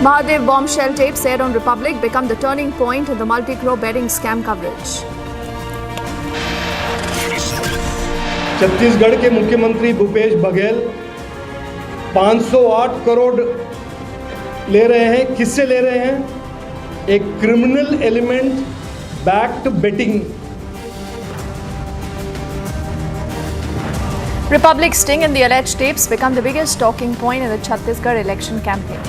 Mahadev bombshell tapes aired on Republic become the turning point in the multi-crore betting scam coverage. Chhattisgarh के मुख्यमंत्री भूपेश बघेल 508 करोड़ ले रहे हैं। किससे ले रहे हैं? एक criminal element backed betting. Republic sting and the alleged tapes become the biggest talking point in the Chhattisgarh election campaign.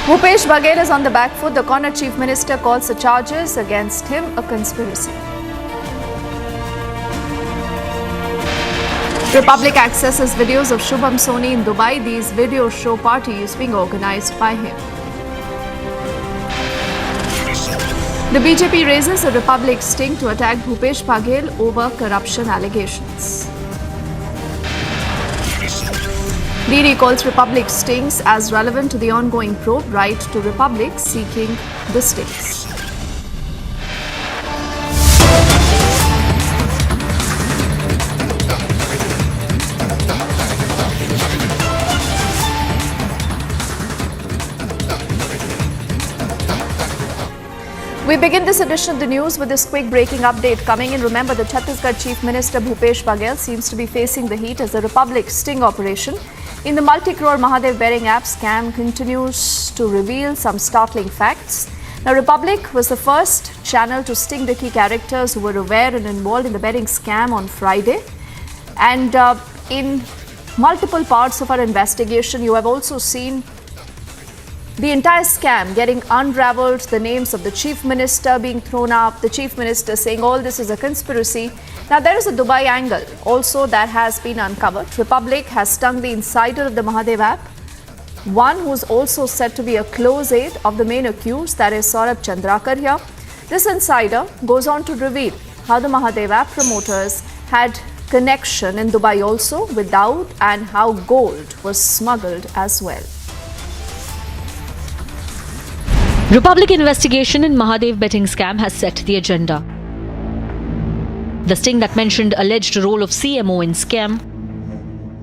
Bhupesh Baghel is on the back foot. The corner chief minister calls the charges against him a conspiracy. Republic accesses videos of Shubham Soni in Dubai. These videos show parties being organized by him. The BJP raises a Republic sting to attack Bhupesh Baghel over corruption allegations. DD calls Republic stings as relevant to the ongoing probe. Right to Republic seeking the stings. We begin this edition of the news with this quick breaking update coming in. Remember, the Chhattisgarh Chief Minister Bhupesh Baghel seems to be facing the heat as the Republic sting operation in the multi-crore Mahadev betting app scam continues to reveal some startling facts. Now, Republic was the first channel to sting the key characters who were aware and involved in the betting scam on Friday. And in multiple parts of our investigation, you have also seen the entire scam getting unraveled, the names of the chief minister being thrown up, the chief minister saying all this is a conspiracy. Now, there is a Dubai angle also that has been uncovered. Republic has stung the insider of the Mahadev app, one who is also said to be a close aide of the main accused, that is Saurabh Chandrakar here. This insider goes on to reveal how the Mahadev app promoters had connection in Dubai also with Dawood and how gold was smuggled as well. Republic investigation in Mahadev betting scam has set the agenda. The sting that mentioned alleged role of CMO in scam.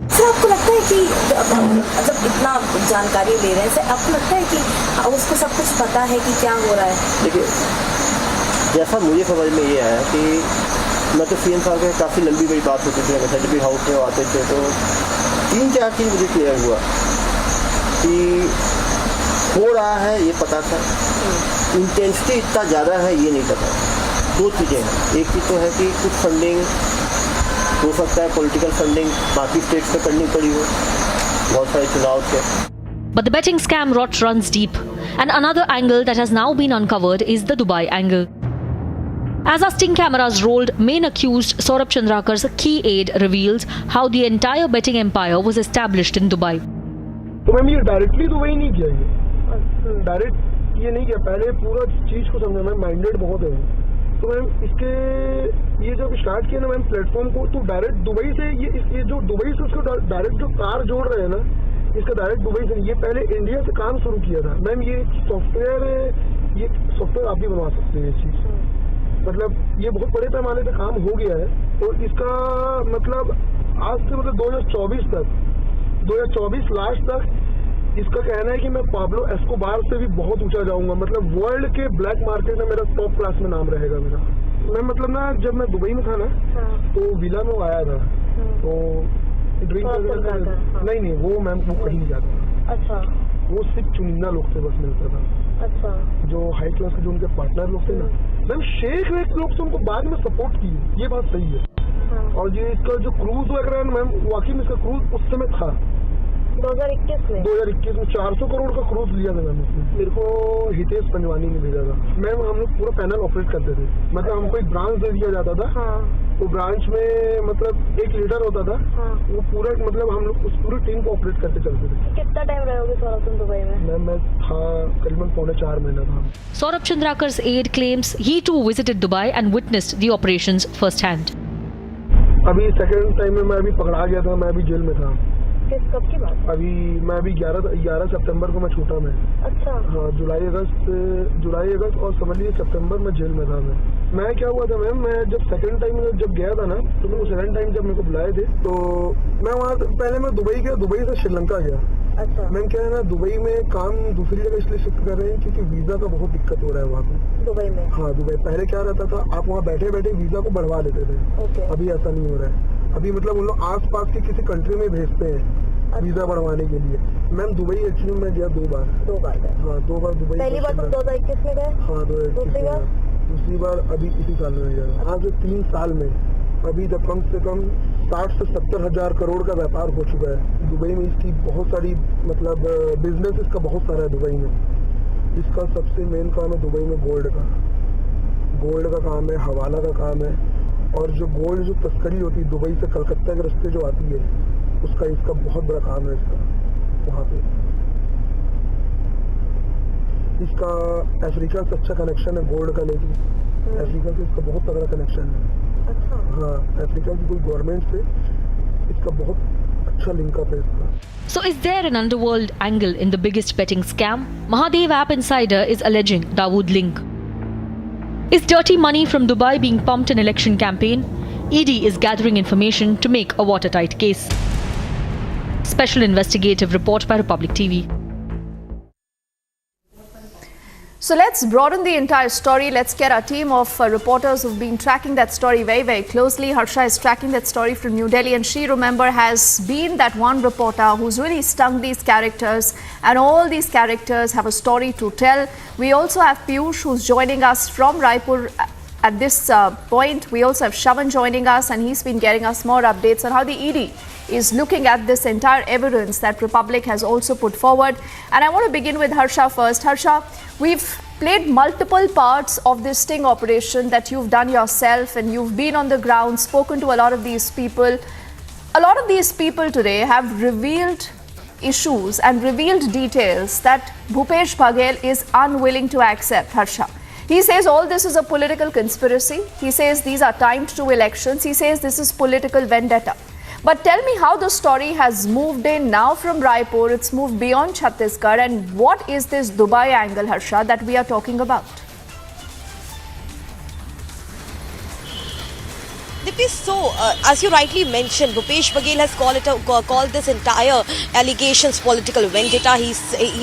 Sir, आपको लगता है कि मतलब इतना जानकारी ले रहे हैं, सर आपको लगता है कि उसको सब कुछ पता है कि क्या हो रहा है? देखिए, जैसा मुझे समझ में ये आया कि मैं तो सीएम साहब के काफ़ी लंबी बड़ी बात होती थी, अगर भी हाउस में आते थे तो 3-4 चीज़ मुझे क्लियर हुआ कि हो रहा है ये पता था, इंटेंसिटी इतना ज़्यादा है ये नहीं पता। 2 चीज़ें हैं, एक चीज़ तो है कि कुछ फंडिंग हो सकता है, पॉलिटिकल फंडिंग बाकी स्टेट्स में करनी पड़ी हो, बहुत सारे चुनाव थे। But the betting scam rot runs deep, and another angle that has now been uncovered is the Dubai angle. As our sting cameras rolled, main accused Saurabh Chandrakar's key aide reveals how the entire betting empire was established in Dubai. तो ma'am ये directly Dubai नहीं किया, ये direct ये नहीं किया, पहले पूरा चीज को समझा। मैम माइंडेड बहुत है, तो मैम इसके ये जब स्टार्ट किया ना मैम प्लेटफॉर्म को, तो डायरेक्ट दुबई से ये जो दुबई से उसको डायरेक्ट जो कार जोड़ रहे हैं ना, इसका डायरेक्ट दुबई से, ये पहले इंडिया से काम शुरू किया था। मैम ये सॉफ्टवेयर आप भी बनवा सकते हैं, ये चीज मतलब ये बहुत बड़े पैमाने पे काम हो गया है। और इसका मतलब आज से मतलब 2024 लास्ट तक इसका कहना है कि मैं पाब्लो एस्कोबार से भी बहुत ऊंचा जाऊंगा, मतलब वर्ल्ड के ब्लैक मार्केट में मेरा टॉप क्लास में नाम रहेगा मेरा। मैं मतलब ना जब मैं दुबई में था ना, तो विला में आया था, तो ड्रिंक नहीं वो मैम वो कहीं नहीं जाता था। अच्छा, वो सिर्फ चुनिंदा लोग से बस मिलता था। अच्छा, जो हाई क्लास के जो उनके पार्टनर लोग थे ना मैम, शेख वेख लोग से उनको बाद में सपोर्ट की, ये बात सही है। और ये इसका जो क्रूज वगैरह है मैम, वाकई में इसका क्रूज उस समय था 2021 में 400 करोड़ का क्रूज लिया था मैम उसने। मेरे को हितेश पंजवानी ने भेजा था। मैम हम लोग पूरा पैनल ऑपरेट करते थे, मतलब हमको एक ब्रांच दे दिया जाता था। तो ब्रांच में मतलब एक लीडर होता था, वो पूरा मतलब हम लोग उस पूरी टीम को ऑपरेट करते चलते थे। कितना टाइम रहोगे सौरभ तुम दुबई में? मैम मैं था करीबन 4.5 महीना था। Saurabh Chandrakar's aide claims he too visited Dubai and witnessed the operations firsthand. अभी सेकंड टाइम में मैं अभी पकड़ा गया था, मैं अभी जेल में था। किस कब की बात? मैं अभी 11 सितंबर को मैं छूटा मैं। अच्छा। हाँ, जुलाई अगस्त और समझ लीजिए सितंबर में जेल में था मैं क्या हुआ था मैम, मैं जब सेकंड टाइम जब गया था ना, तो मेरे को सेकंड टाइम जब मेरे को बुलाए थे, तो मैं वहाँ पहले मैं दुबई गया, दुबई से श्रीलंका गया। अच्छा। मैम क्या है ना, दुबई में काम दूसरी जगह इसलिए शिफ्ट कर रहे हैं क्योंकि वीजा का बहुत दिक्कत हो रहा है वहाँ पे दुबई में। हाँ, दुबई पहले क्या रहता था, आप वहाँ बैठे बैठे वीजा को बढ़वा लेते थे। ओके। अभी ऐसा नहीं हो रहा है। अभी मतलब उन लोग आस पास के किसी कंट्री में भेजते हैं वीजा बढ़वाने के लिए। मैम दुबई एक्चुअली मैं गया 2 बार। 2 बार गए? हाँ, 2 बार दुबई। पहली बार तुम 2021 में गए? हाँ, 2021 में। दूसरी बार अभी इसी साल में गया। आज से 3 साल में अभी तक कम से कम 60 से 70 हजार करोड़ का व्यापार हो चुका है दुबई में। इसकी बहुत सारी मतलब बिजनेस इसका बहुत सारा है दुबई में। इसका सबसे मेन काम है दुबई में गोल्ड का काम है, हवाला का काम है, और जो गोल्ड जो तस्करी होती है दुबई से कलकत्ता के रास्ते जो आती है, उसका इसका बहुत बड़ा काम है इसका वहाँ पे। इसका अफ्रीका से अच्छा कनेक्शन है गोल्ड का, लेकिन अफ्रीका से इसका बहुत तगड़ा कनेक्शन है। अच्छा। हाँ, अफ्रीका की कोई गवर्नमेंट से इसका बहुत अच्छा लिंकअप है इसका। So is there an underworld angle in the biggest betting scam? Mahadev App Insider is alleging Dawood link. Is dirty money from Dubai being pumped in election campaign? ED is gathering information to make a watertight case. Special investigative report by Republic TV. So let's broaden the entire story. Let's get our team of reporters who've been tracking that story very, very closely. Harsha is tracking that story from New Delhi, and she, remember, has been that one reporter who's really stung these characters, and all these characters have a story to tell. We also have Piyush, who's joining us from Raipur at this point. We also have Shavan joining us, and he's been getting us more updates on how the ED is looking at this entire evidence that Republic has also put forward. And I want to begin with Harsha first. Harsha, we've played multiple parts of this sting operation that you've done yourself, and you've been on the ground, spoken to a lot of these people. A lot of these people today have revealed issues and revealed details that Bhupesh Baghel is unwilling to accept, Harsha. He says all this is a political conspiracy. He says these are timed to elections. He says this is political vendetta. But tell me how the story has moved in now from Raipur, it's moved beyond Chhattisgarh, and what is this Dubai angle, Harsha, that we are talking about? Dipti, so as you rightly mentioned, Bhupesh Baghel has called this entire allegations political vendetta. He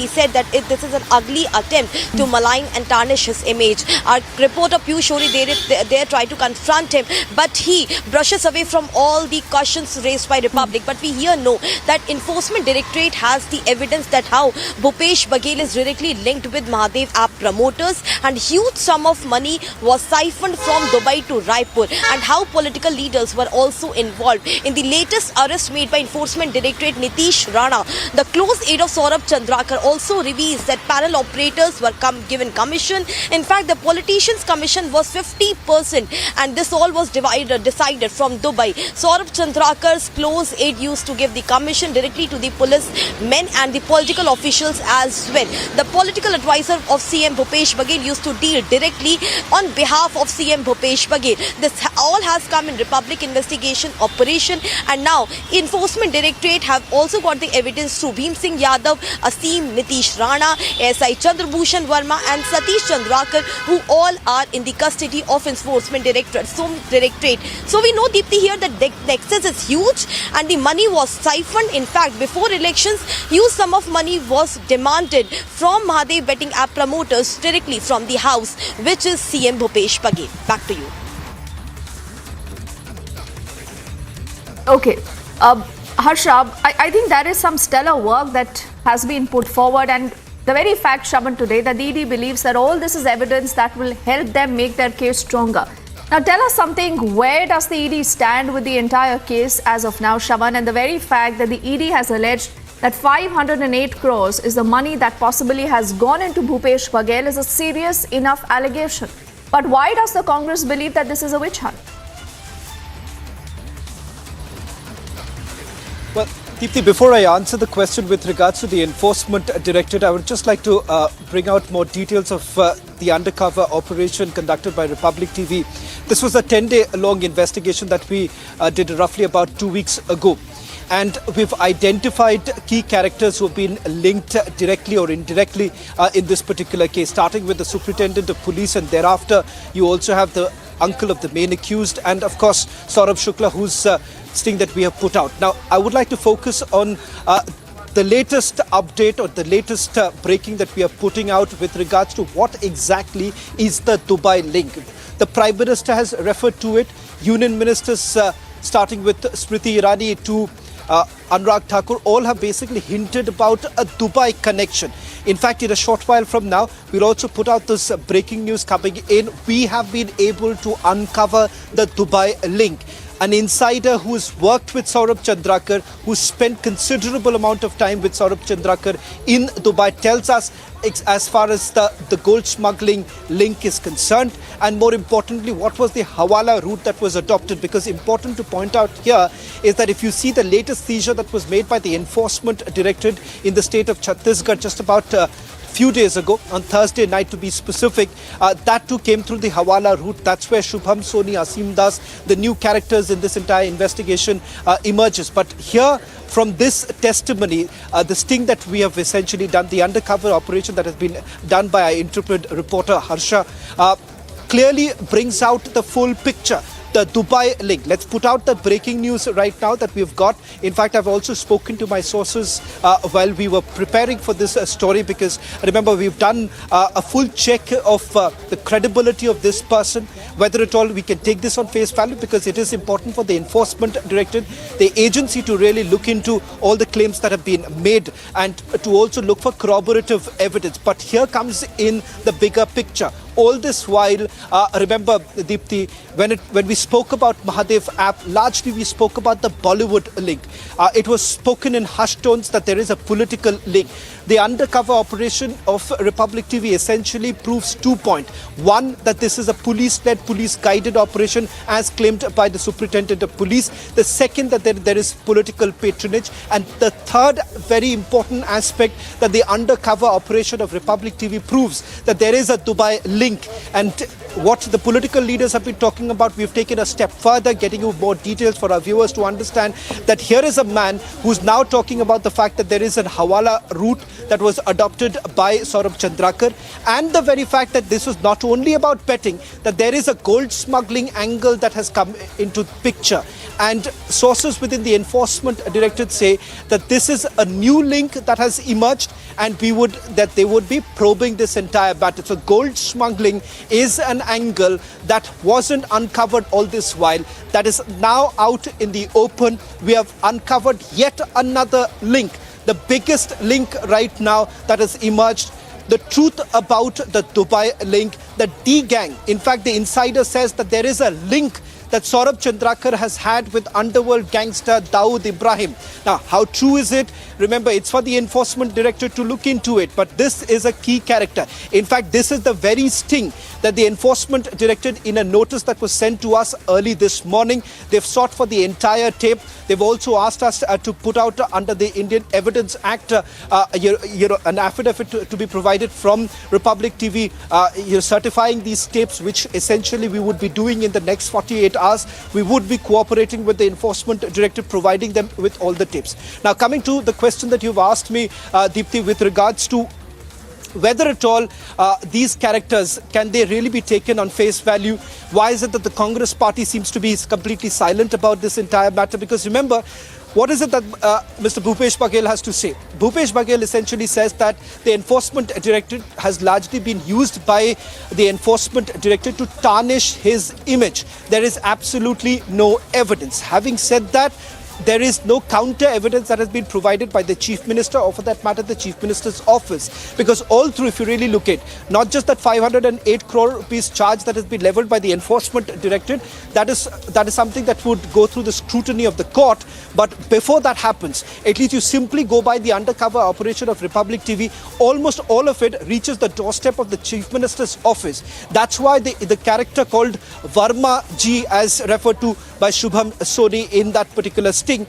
said that this is an ugly attempt to malign and tarnish his image. Our reporter Piyush there tried to confront him, but he brushes away from all the questions raised by Republic. But we here know that Enforcement Directorate has the evidence that how Bhupesh Baghel is directly linked with Mahadev app promoters, and huge sum of money was siphoned from Dubai to Raipur, and how political leaders were also involved. In the latest arrest made by Enforcement Directorate Nitish Rana, the close aide of Saurabh Chandrakar also reveals that parallel operators were given commission. In fact, the politicians' commission was 50%, and this all was decided from Dubai. Saurabh Chandrakar's close aide used to give the commission directly to the police men and the political officials as well. The political advisor of CM Bhupesh Baghel used to deal directly on behalf of CM Bhupesh Baghel. This all has come in Republic investigation operation, and now Enforcement Directorate have also got the evidence through Bhim Singh Yadav, Asim Nitish Rana, SI Chandrabhushan Verma and Satish Chandrakar, who all are in the custody of Enforcement Directorate. So we know, Deepthi, here that the nexus is huge and the money was siphoned. In fact, before elections, huge sum of money was demanded from Mahadev betting app promoters directly from the house, which is CM Bhupesh Baghel. Back to you. Okay. Harsha, I think there is some stellar work that has been put forward, and the very fact, Shaban, today that the ED believes that all this is evidence that will help them make their case stronger. Now tell us something, where does the ED stand with the entire case as of now, Shaban, and the very fact that the ED has alleged that 508 crores is the money that possibly has gone into Bhupesh Baghel is a serious enough allegation. But why does the Congress believe that this is a witch hunt? Well, Deepthi, before I answer the question with regards to the Enforcement Directorate, I would just like to bring out more details of the undercover operation conducted by Republic TV. This was a 10-day long investigation that we did roughly about 2 weeks ago. and we've identified key characters who have been linked directly or indirectly in this particular case, starting with the superintendent of police, and thereafter you also have the uncle of the main accused, and of course Saurabh Shukla, whose sting that we have put out. Now, I would like to focus on the latest update or the latest breaking that we are putting out with regards to what exactly is the Dubai link. The Prime Minister has referred to it. Union ministers, starting with Smriti Irani to Anurag Thakur, all have basically hinted about a Dubai connection. In fact, in a short while from now, we'll also put out this breaking news coming in. We have been able to uncover the Dubai link. An insider who's worked with Saurabh Chandrakar, who spent considerable amount of time with Saurabh Chandrakar in Dubai, tells us as far as the gold smuggling link is concerned, and more importantly, what was the Hawala route that was adopted. Because important to point out here is that if you see the latest seizure that was made by the Enforcement Directorate in the state of Chhattisgarh just about few days ago, on Thursday night to be specific, that too came through the Hawala route. That's where Shubham Soni, Asim Das, the new characters in this entire investigation emerges. But here, from this testimony, the sting that we have essentially done, the undercover operation that has been done by our intrepid reporter Harsha, clearly brings out the full picture. The Dubai link. Let's put out the breaking news right now that we've got. In fact, I've also spoken to my sources while we were preparing for this story, because remember, we've done a full check of the credibility of this person, whether at all we can take this on face value, because it is important for the Enforcement Directorate, the agency, to really look into all the claims that have been made and to also look for corroborative evidence. But here comes in the bigger picture. All this while, remember, Deepthi, when we spoke about Mahadev app, largely we spoke about the Bollywood link. It was spoken in hushed tones that there is a political link. The undercover operation of Republic TV essentially proves 2 points. One, that this is a police-led, police-guided operation as claimed by the Superintendent of Police. The second, that there is political patronage. And the third very important aspect, that the undercover operation of Republic TV proves that there is a Dubai link. And what the political leaders have been talking about, we've taken a step further, getting you more details for our viewers to understand that here is a man who's now talking about the fact that there is a Hawala route that was adopted by Saurabh Chandrakar, and the very fact that this was not only about betting, that there is a gold smuggling angle that has come into picture. And sources within the Enforcement Directorate say that this is a new link that has emerged, and they would be probing this entire matter. So gold smuggling is an angle that wasn't uncovered all this while, that is now out in the open. We have uncovered yet another link, the biggest link right now that has emerged. The truth about the Dubai link, the D gang. In fact, the insider says that there is a link that Saurabh Chandrakar has had with underworld gangster Dawood Ibrahim. Now, how true is it? Remember, it's for the Enforcement Directorate to look into it, but this is a key character. In fact, this is the very sting that the Enforcement Directorate, in a notice that was sent to us early this morning, they've sought for the entire tape. They've also asked us to put out under the Indian Evidence Act, an affidavit to be provided from Republic TV, certifying these tapes, which essentially we would be doing in the next 48 hours. We would be cooperating with the Enforcement Directorate, providing them with all the tapes. Now, coming to the question that you've asked me, Deepthi, with regards to whether at all these characters, can they really be taken on face value? Why is it that the Congress party seems to be completely silent about this entire matter? Because remember, what is it that Mr. Bhupesh Baghel has to say? Bhupesh Baghel essentially says that the Enforcement Directorate has largely been used by the Enforcement Directorate to tarnish his image. There is absolutely no evidence. Having said that, there is no counter evidence that has been provided by the Chief Minister, or for that matter the Chief Minister's office, because all through, if you really look at not just that 508 crore rupees charge that has been leveled by the Enforcement Directorate, that is something that would go through the scrutiny of the court. But before that happens, at least you simply go by the undercover operation of Republic TV, almost all of it reaches the doorstep of the Chief Minister's office. That's why the character called Verma Ji, as referred to by Shubham Soni in that particular sting,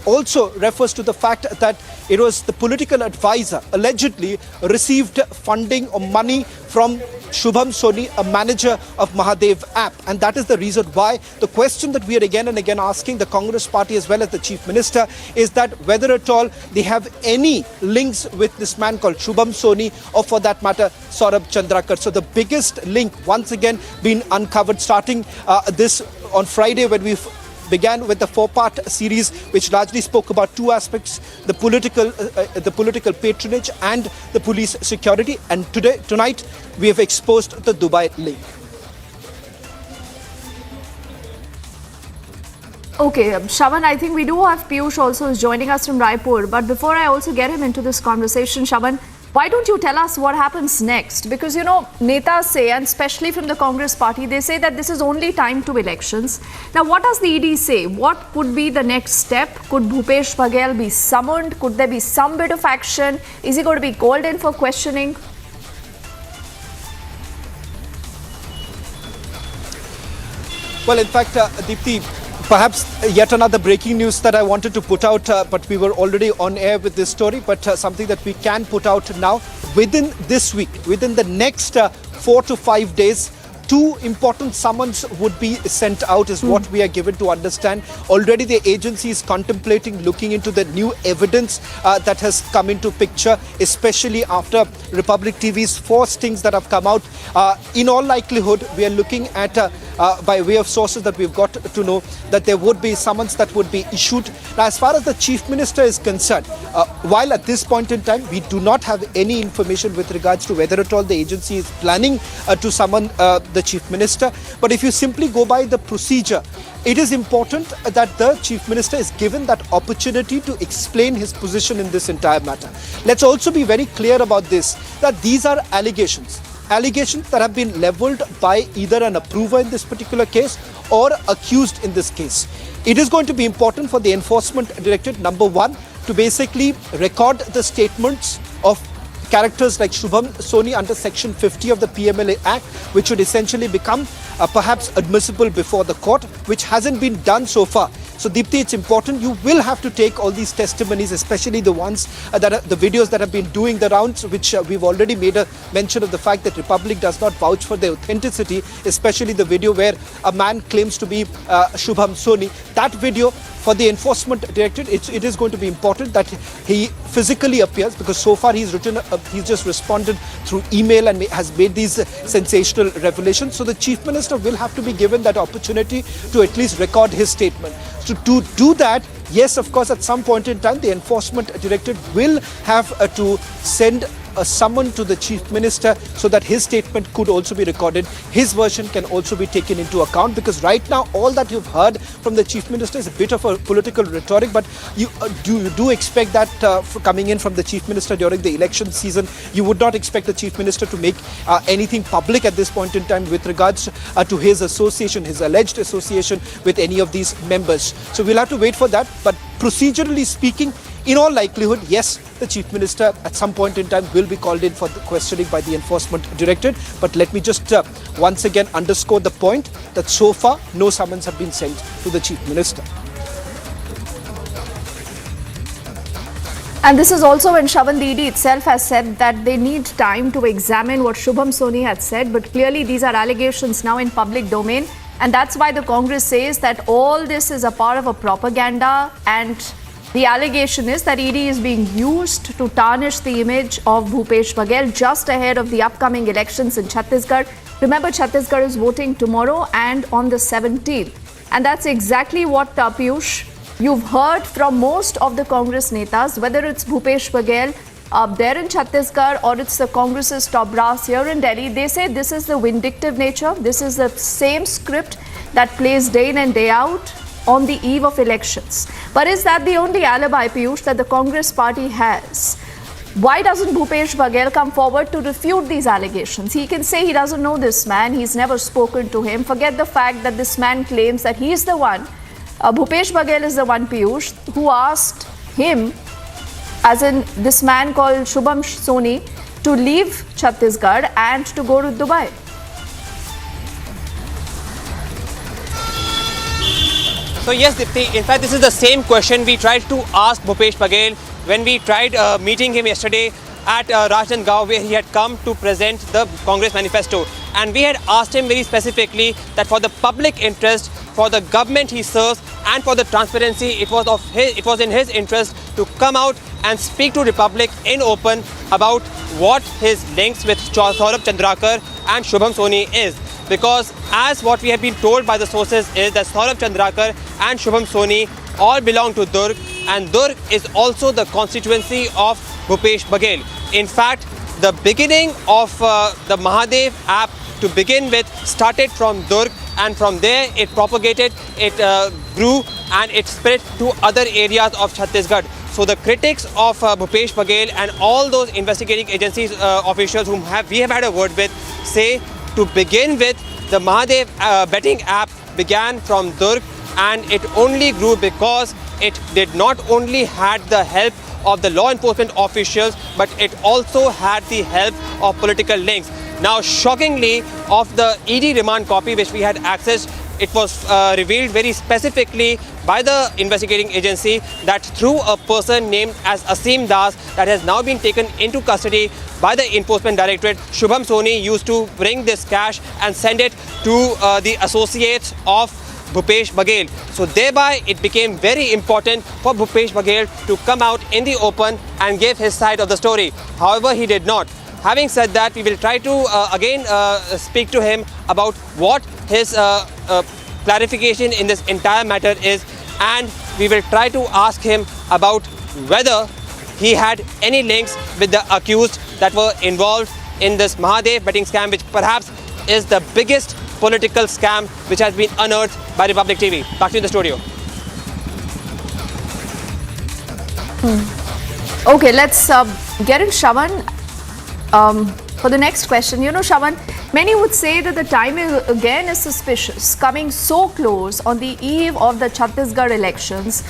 also refers to the fact that it was the political advisor allegedly received funding or money from Shubham Soni, a manager of Mahadev app. And that is the reason why the question that we are again and again asking the Congress party as well as the Chief Minister is that whether at all they have any links with this man called Shubham Soni, or for that matter Saurabh Chandrakar. So the biggest link once again been uncovered, starting this on Friday when we began with the 4-part series which largely spoke about two aspects: the political patronage and the police security. And tonight we have exposed the Dubai link. Okay, Shravan, I think we do have Piyush also is joining us from Raipur. But before I also get him into this conversation, Shravan, why don't you tell us what happens next? Because, you know, netas say, and especially from the Congress party, they say that this is only time to elections. Now, what does the ED say? What could be the next step? Could Bhupesh Baghel be summoned? Could there be some bit of action? Is he going to be called in for questioning? Well, in fact, Deepthi, perhaps yet another breaking news that I wanted to put out, but we were already on air with this story, but something that we can put out now. Within this week, within the next 4 to 5 days, 2 important summons would be sent out is what we are given to understand. Already the agency is contemplating looking into the new evidence that has come into picture, especially after Republic TV's 4 stings that have come out. In all likelihood, we are looking at, by way of sources that we've got to know, that there would be summons that would be issued. Now, as far as the Chief Minister is concerned, while at this point in time we do not have any information with regards to whether at all the agency is planning to summon the Chief Minister, but if you simply go by the procedure, it is important that the Chief Minister is given that opportunity to explain his position in this entire matter. Let's also be very clear about this, that these are allegations that have been levelled by either an approver in this particular case or accused in this case. It is going to be important for the Enforcement Directorate, number one, to basically record the statements of characters like Shubham Soni under Section 50 of the PMLA Act, which would essentially become perhaps admissible before the court, which hasn't been done so far. So Deepthi, it's important. You will have to take all these testimonies, especially the ones that are the videos that have been doing the rounds, which we've already made a mention of the fact that Republic does not vouch for their authenticity, especially the video where a man claims to be Shubham Soni. That video, for the Enforcement Directorate, it is going to be important that he physically appears, because so far he's just responded through email and has made these sensational revelations. So the Chief Minister will have to be given that opportunity to at least record his statement. So to do that, yes, of course, at some point in time, the Enforcement Directorate will have to send a summon to the Chief Minister so that his statement could also be recorded. His version can also be taken into account, because right now all that you've heard from the Chief Minister is a bit of a political rhetoric, but you do expect that coming in from the Chief Minister during the election season. You would not expect the Chief Minister to make anything public at this point in time with regards to his association, his alleged association with any of these members. So we'll have to wait for that, but procedurally speaking, in all likelihood, yes, the Chief Minister at some point in time will be called in for the questioning by the Enforcement Directorate. But let me just once again underscore the point that so far no summons have been sent to the Chief Minister. And this is also when Shravan, the ED itself has said that they need time to examine what Shubham Soni had said. But clearly these are allegations now in public domain. And that's why the Congress says that all this is a part of a propaganda, and the allegation is that ED is being used to tarnish the image of Bhupesh Baghel just ahead of the upcoming elections in Chhattisgarh. Remember, Chhattisgarh is voting tomorrow and on the 17th. And that's exactly what, Piyush, you've heard from most of the Congress netas, whether it's Bhupesh Baghel there in Chhattisgarh or it's the Congress's top brass here in Delhi. They say this is the vindictive nature. This is the same script that plays day in and day out on the eve of elections. But is that the only alibi, Piyush, that the Congress party has? Why doesn't Bhupesh Baghel come forward to refute these allegations? He can say he doesn't know this man, he's never spoken to him. Forget the fact that this man claims that he's the one, Bhupesh Baghel is the one, Piyush, who asked him, as in this man called Shubham Soni, to leave Chhattisgarh and to go to Dubai. So yes, Dipti, in fact this is the same question we tried to ask Bhupesh Baghel when we tried meeting him yesterday at Rajnandgaon, where he had come to present the Congress manifesto. And we had asked him very specifically that for the public interest, for the government he serves, and for the transparency, it was in his interest to come out and speak to Republic in open about what his links with Saurabh Chandrakar and Shubham Soni is. Because as what we have been told by the sources is that Saurabh Chandrakar and Shubham Soni all belong to Durg, and Durg is also the constituency of Bhupesh Baghel. In fact, the beginning of the Mahadev app to begin with started from Durg, and from there it propagated, it grew and it spread to other areas of Chhattisgarh. So the critics of Bhupesh Baghel and all those investigating agencies officials whom we have had a word with say to begin with the Mahadev betting app began from Durg, and it only grew because it did not only had the help of the law enforcement officials, but it also had the help of political links. Now, shockingly, of the ED remand copy which we had accessed, it was revealed very specifically by the investigating agency that through a person named as Asim Das that has now been taken into custody by the Enforcement Directorate, Shubham Soni used to bring this cash and send it to the associates of Bhupesh Baghel. So thereby it became very important for Bhupesh Baghel to come out in the open and give his side of the story. However, he did not. Having said that, we will try to again speak to him about what his clarification in this entire matter is, and we will try to ask him about whether he had any links with the accused that were involved in this Mahadev betting scam, which perhaps is the biggest political scam which has been unearthed by Republic TV. Back to you in the studio. Okay, let's get in, Shravan. For the next question, you know, Shravan, many would say that the timing again is suspicious, coming so close on the eve of the Chhattisgarh elections.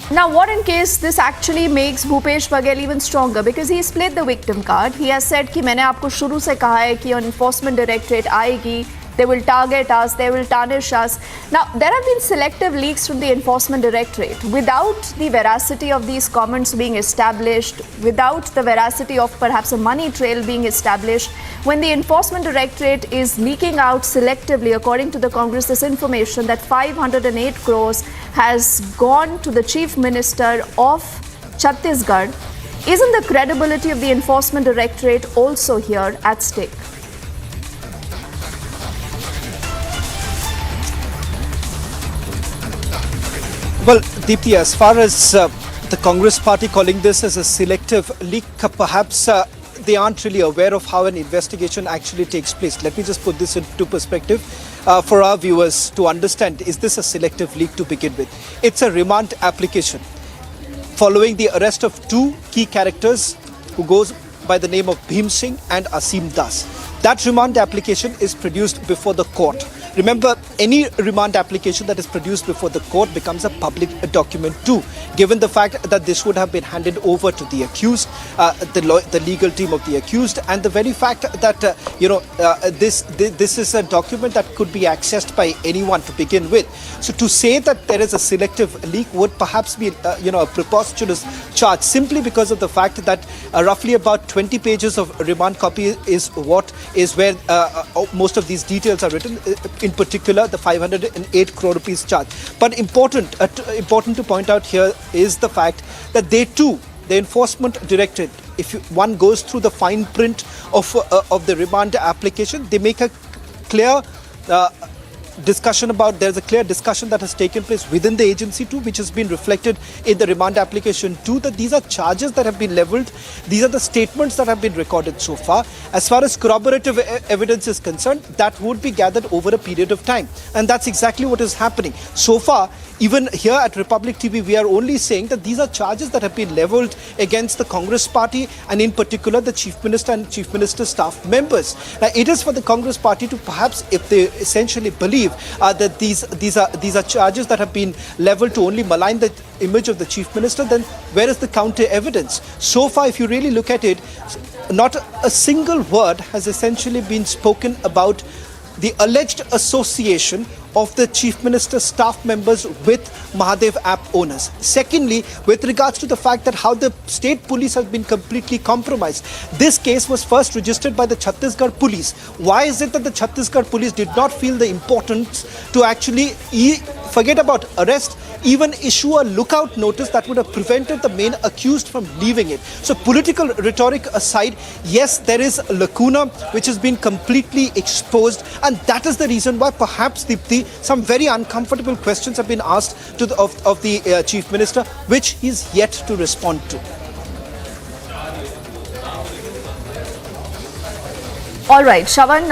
Now, what in case this actually makes Bhupesh Baghel even stronger? Because he's played the victim card. He has said कि मैंने आपको शुरू से कहा है कि enforcement directorate आएगी, they will target us, they will tarnish us. Now, there have been selective leaks from the Enforcement Directorate without the veracity of these comments being established, without the veracity of perhaps a money trail being established. When the Enforcement Directorate is leaking out selectively, according to the Congress, this information that 508 crores has gone to the Chief Minister of Chhattisgarh, isn't the credibility of the Enforcement Directorate also here at stake? Well, Deepthi, as far as the Congress party calling this as a selective leak, perhaps they aren't really aware of how an investigation actually takes place. Let me just put this into perspective for our viewers to understand, is this a selective leak to begin with? It's a remand application following the arrest of two key characters who goes by the name of Bhim Singh and Asim Das. That remand application is produced before the court. Remember, any remand application that is produced before the court becomes a public document too, given the fact that this would have been handed over to the accused, the legal team of the accused, and the very fact that this is a document that could be accessed by anyone to begin with. So to say that there is a selective leak would perhaps be a preposterous charge, simply because of the fact that roughly about 20 pages of remand copy is where most of these details are written. In particular, the 508 crore rupees charge. But important to point out here is the fact that they too, the Enforcement Directorate, if one goes through the fine print of the remand application, they make a clear discussion about, there's a clear discussion that has taken place within the agency too, which has been reflected in the remand application too, that these are charges that have been leveled, these are the statements that have been recorded so far. As far as corroborative evidence is concerned, that would be gathered over a period of time, and that's exactly what is happening. So far, even here at Republic TV, we are only saying that these are charges that have been leveled against the Congress party, and in particular the Chief Minister and Chief Minister staff members. Now, it is for the Congress party to perhaps, if they essentially believe that these are charges that have been leveled to only malign the image of the Chief Minister, then where is the counter evidence? So far, if you really look at it, not a single word has essentially been spoken about the alleged association of the Chief Minister's staff members with Mahadev app owners. Secondly, with regards to the fact that how the state police has been completely compromised. This case was first registered by the Chhattisgarh police. Why is it that the Chhattisgarh police did not feel the importance to actually forget about arrest, even issue a lookout notice that would have prevented the main accused from leaving it? So political rhetoric aside, yes, there is a lacuna which has been completely exposed, and that is the reason why perhaps some very uncomfortable questions have been asked to the Chief Minister, which he is yet to respond to. All right, Shravan,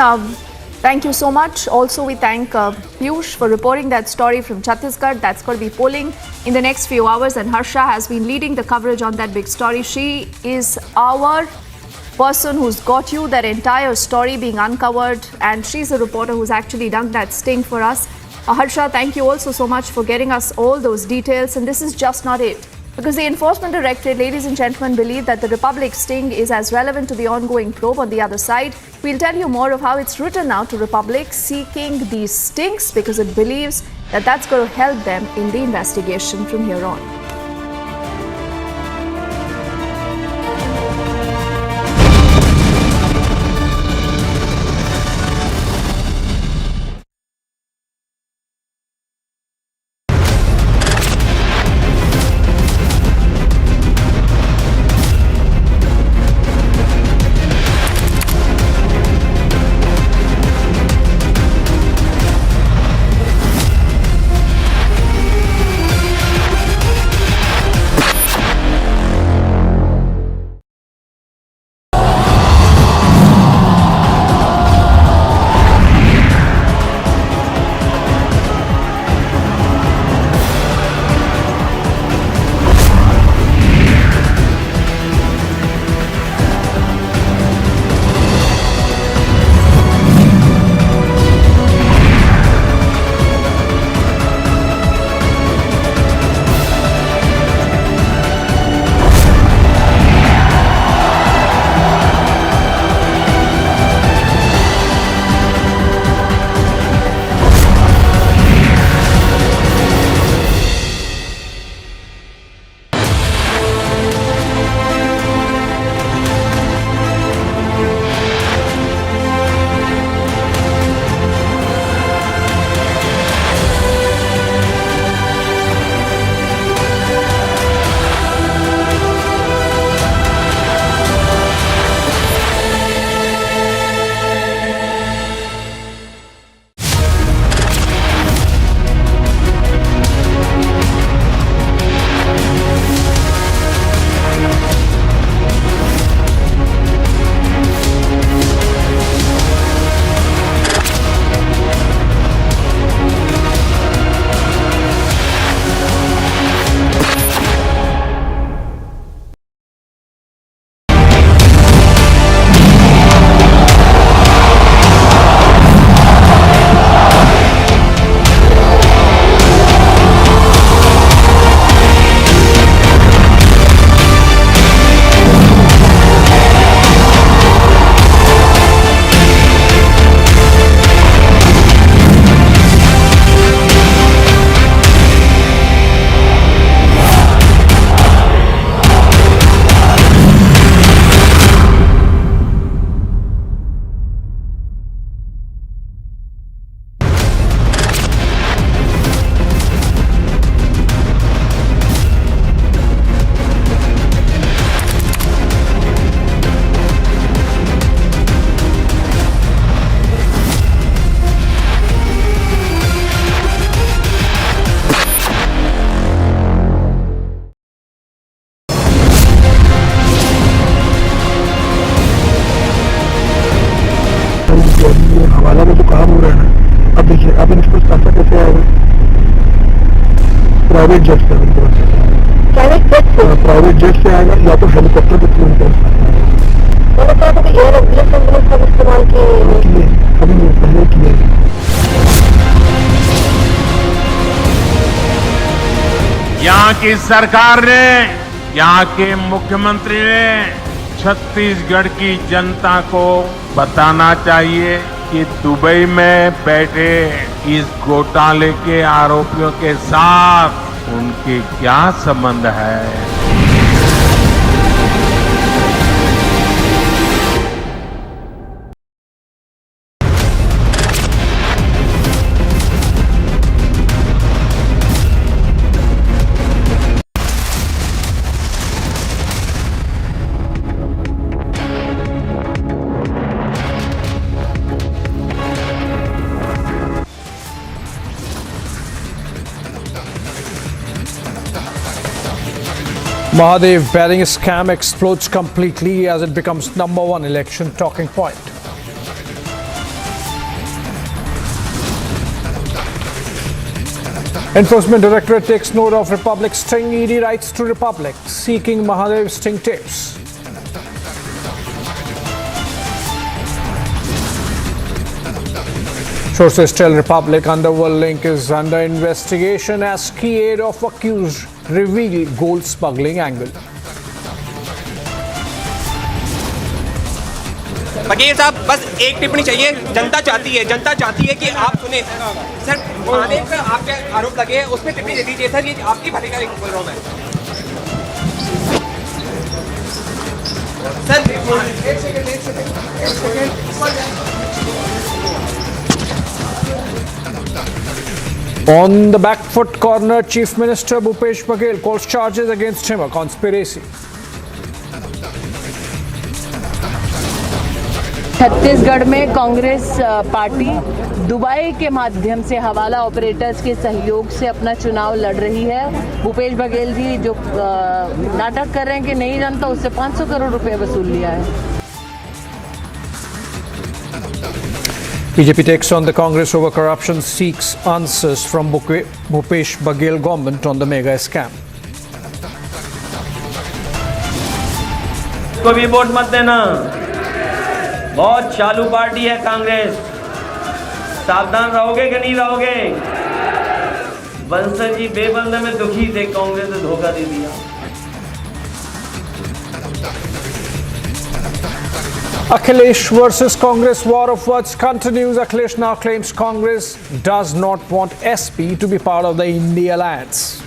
thank you so much. Also, we thank Piyush for reporting that story from Chhattisgarh. That's going to be polling in the next few hours, and Harsha has been leading the coverage on that big story. She is our person who's got you that entire story being uncovered, and she's a reporter who's actually done that sting for us. Harsha, thank you also so much for getting us all those details. And this is just not it, because the Enforcement Directorate, ladies and gentlemen, believe that the Republic sting is as relevant to the ongoing probe on the other side. We'll tell you more of how it's written out to Republic seeking these stings, because it believes that that's going to help them in the investigation from here on. हवाला में जो काम हो रहा है ना, अब देखिए अब इनको पैसा कैसे आएगा? प्राइवेट जेट से प्राइवेट जेट से आएगा या तो हेलीकॉप्टर के थ्रू इनको इस्तेमाल किए कभी पहले किए। यहाँ की सरकार ने, यहाँ के मुख्यमंत्री ने छत्तीसगढ़ की जनता को बताना चाहिए कि दुबई में बैठे इस घोटाले के आरोपियों के साथ उनके क्या संबंध है। Mahadev betting scam explodes completely as it becomes #1 election talking point. Enforcement Directorate takes note of Republic sting. ED writes to Republic seeking Mahadev sting tapes. Sources tell Republic underworld link is under investigation as key aid of accused reveal gold smuggling angle. Baghel साहब, बस एक टिप्पणी चाहिए। जनता चाहती है कि आप सुने। सर, महादेव का आप क्या आरोप लगे हैं, उसमें टिप्पणी दे दीजिए सर। ये आपकी भले का बोल रहा हूँ मैं। सर, एक second. On the back foot corner, Chief Minister Bhupesh Baghel calls charges against him a conspiracy. Chhattisgarh में कांग्रेस पार्टी दुबई के माध्यम से हवाला ऑपरेटर्स के सहयोग से अपना चुनाव लड़ रही है। भूपेश बघेल जी जो नाटक कर रहे हैं कि नहीं जानता, उससे 500 करोड़ रुपए वसूल लिया है। BJP takes on the Congress over corruption, seeks answers from Bhupesh Baghel government on the mega scam. को भी वोट मत देना, बहुत चालू पार्टी है कांग्रेस। सावधान रहोगे कि नहीं रहोगे? बंसल जी बेबंदे में दुखी थे, कांग्रेस ने धोखा दे दिया। Akhilesh versus Congress war of words continues. Akhilesh now claims Congress does not want SP to be part of the India alliance.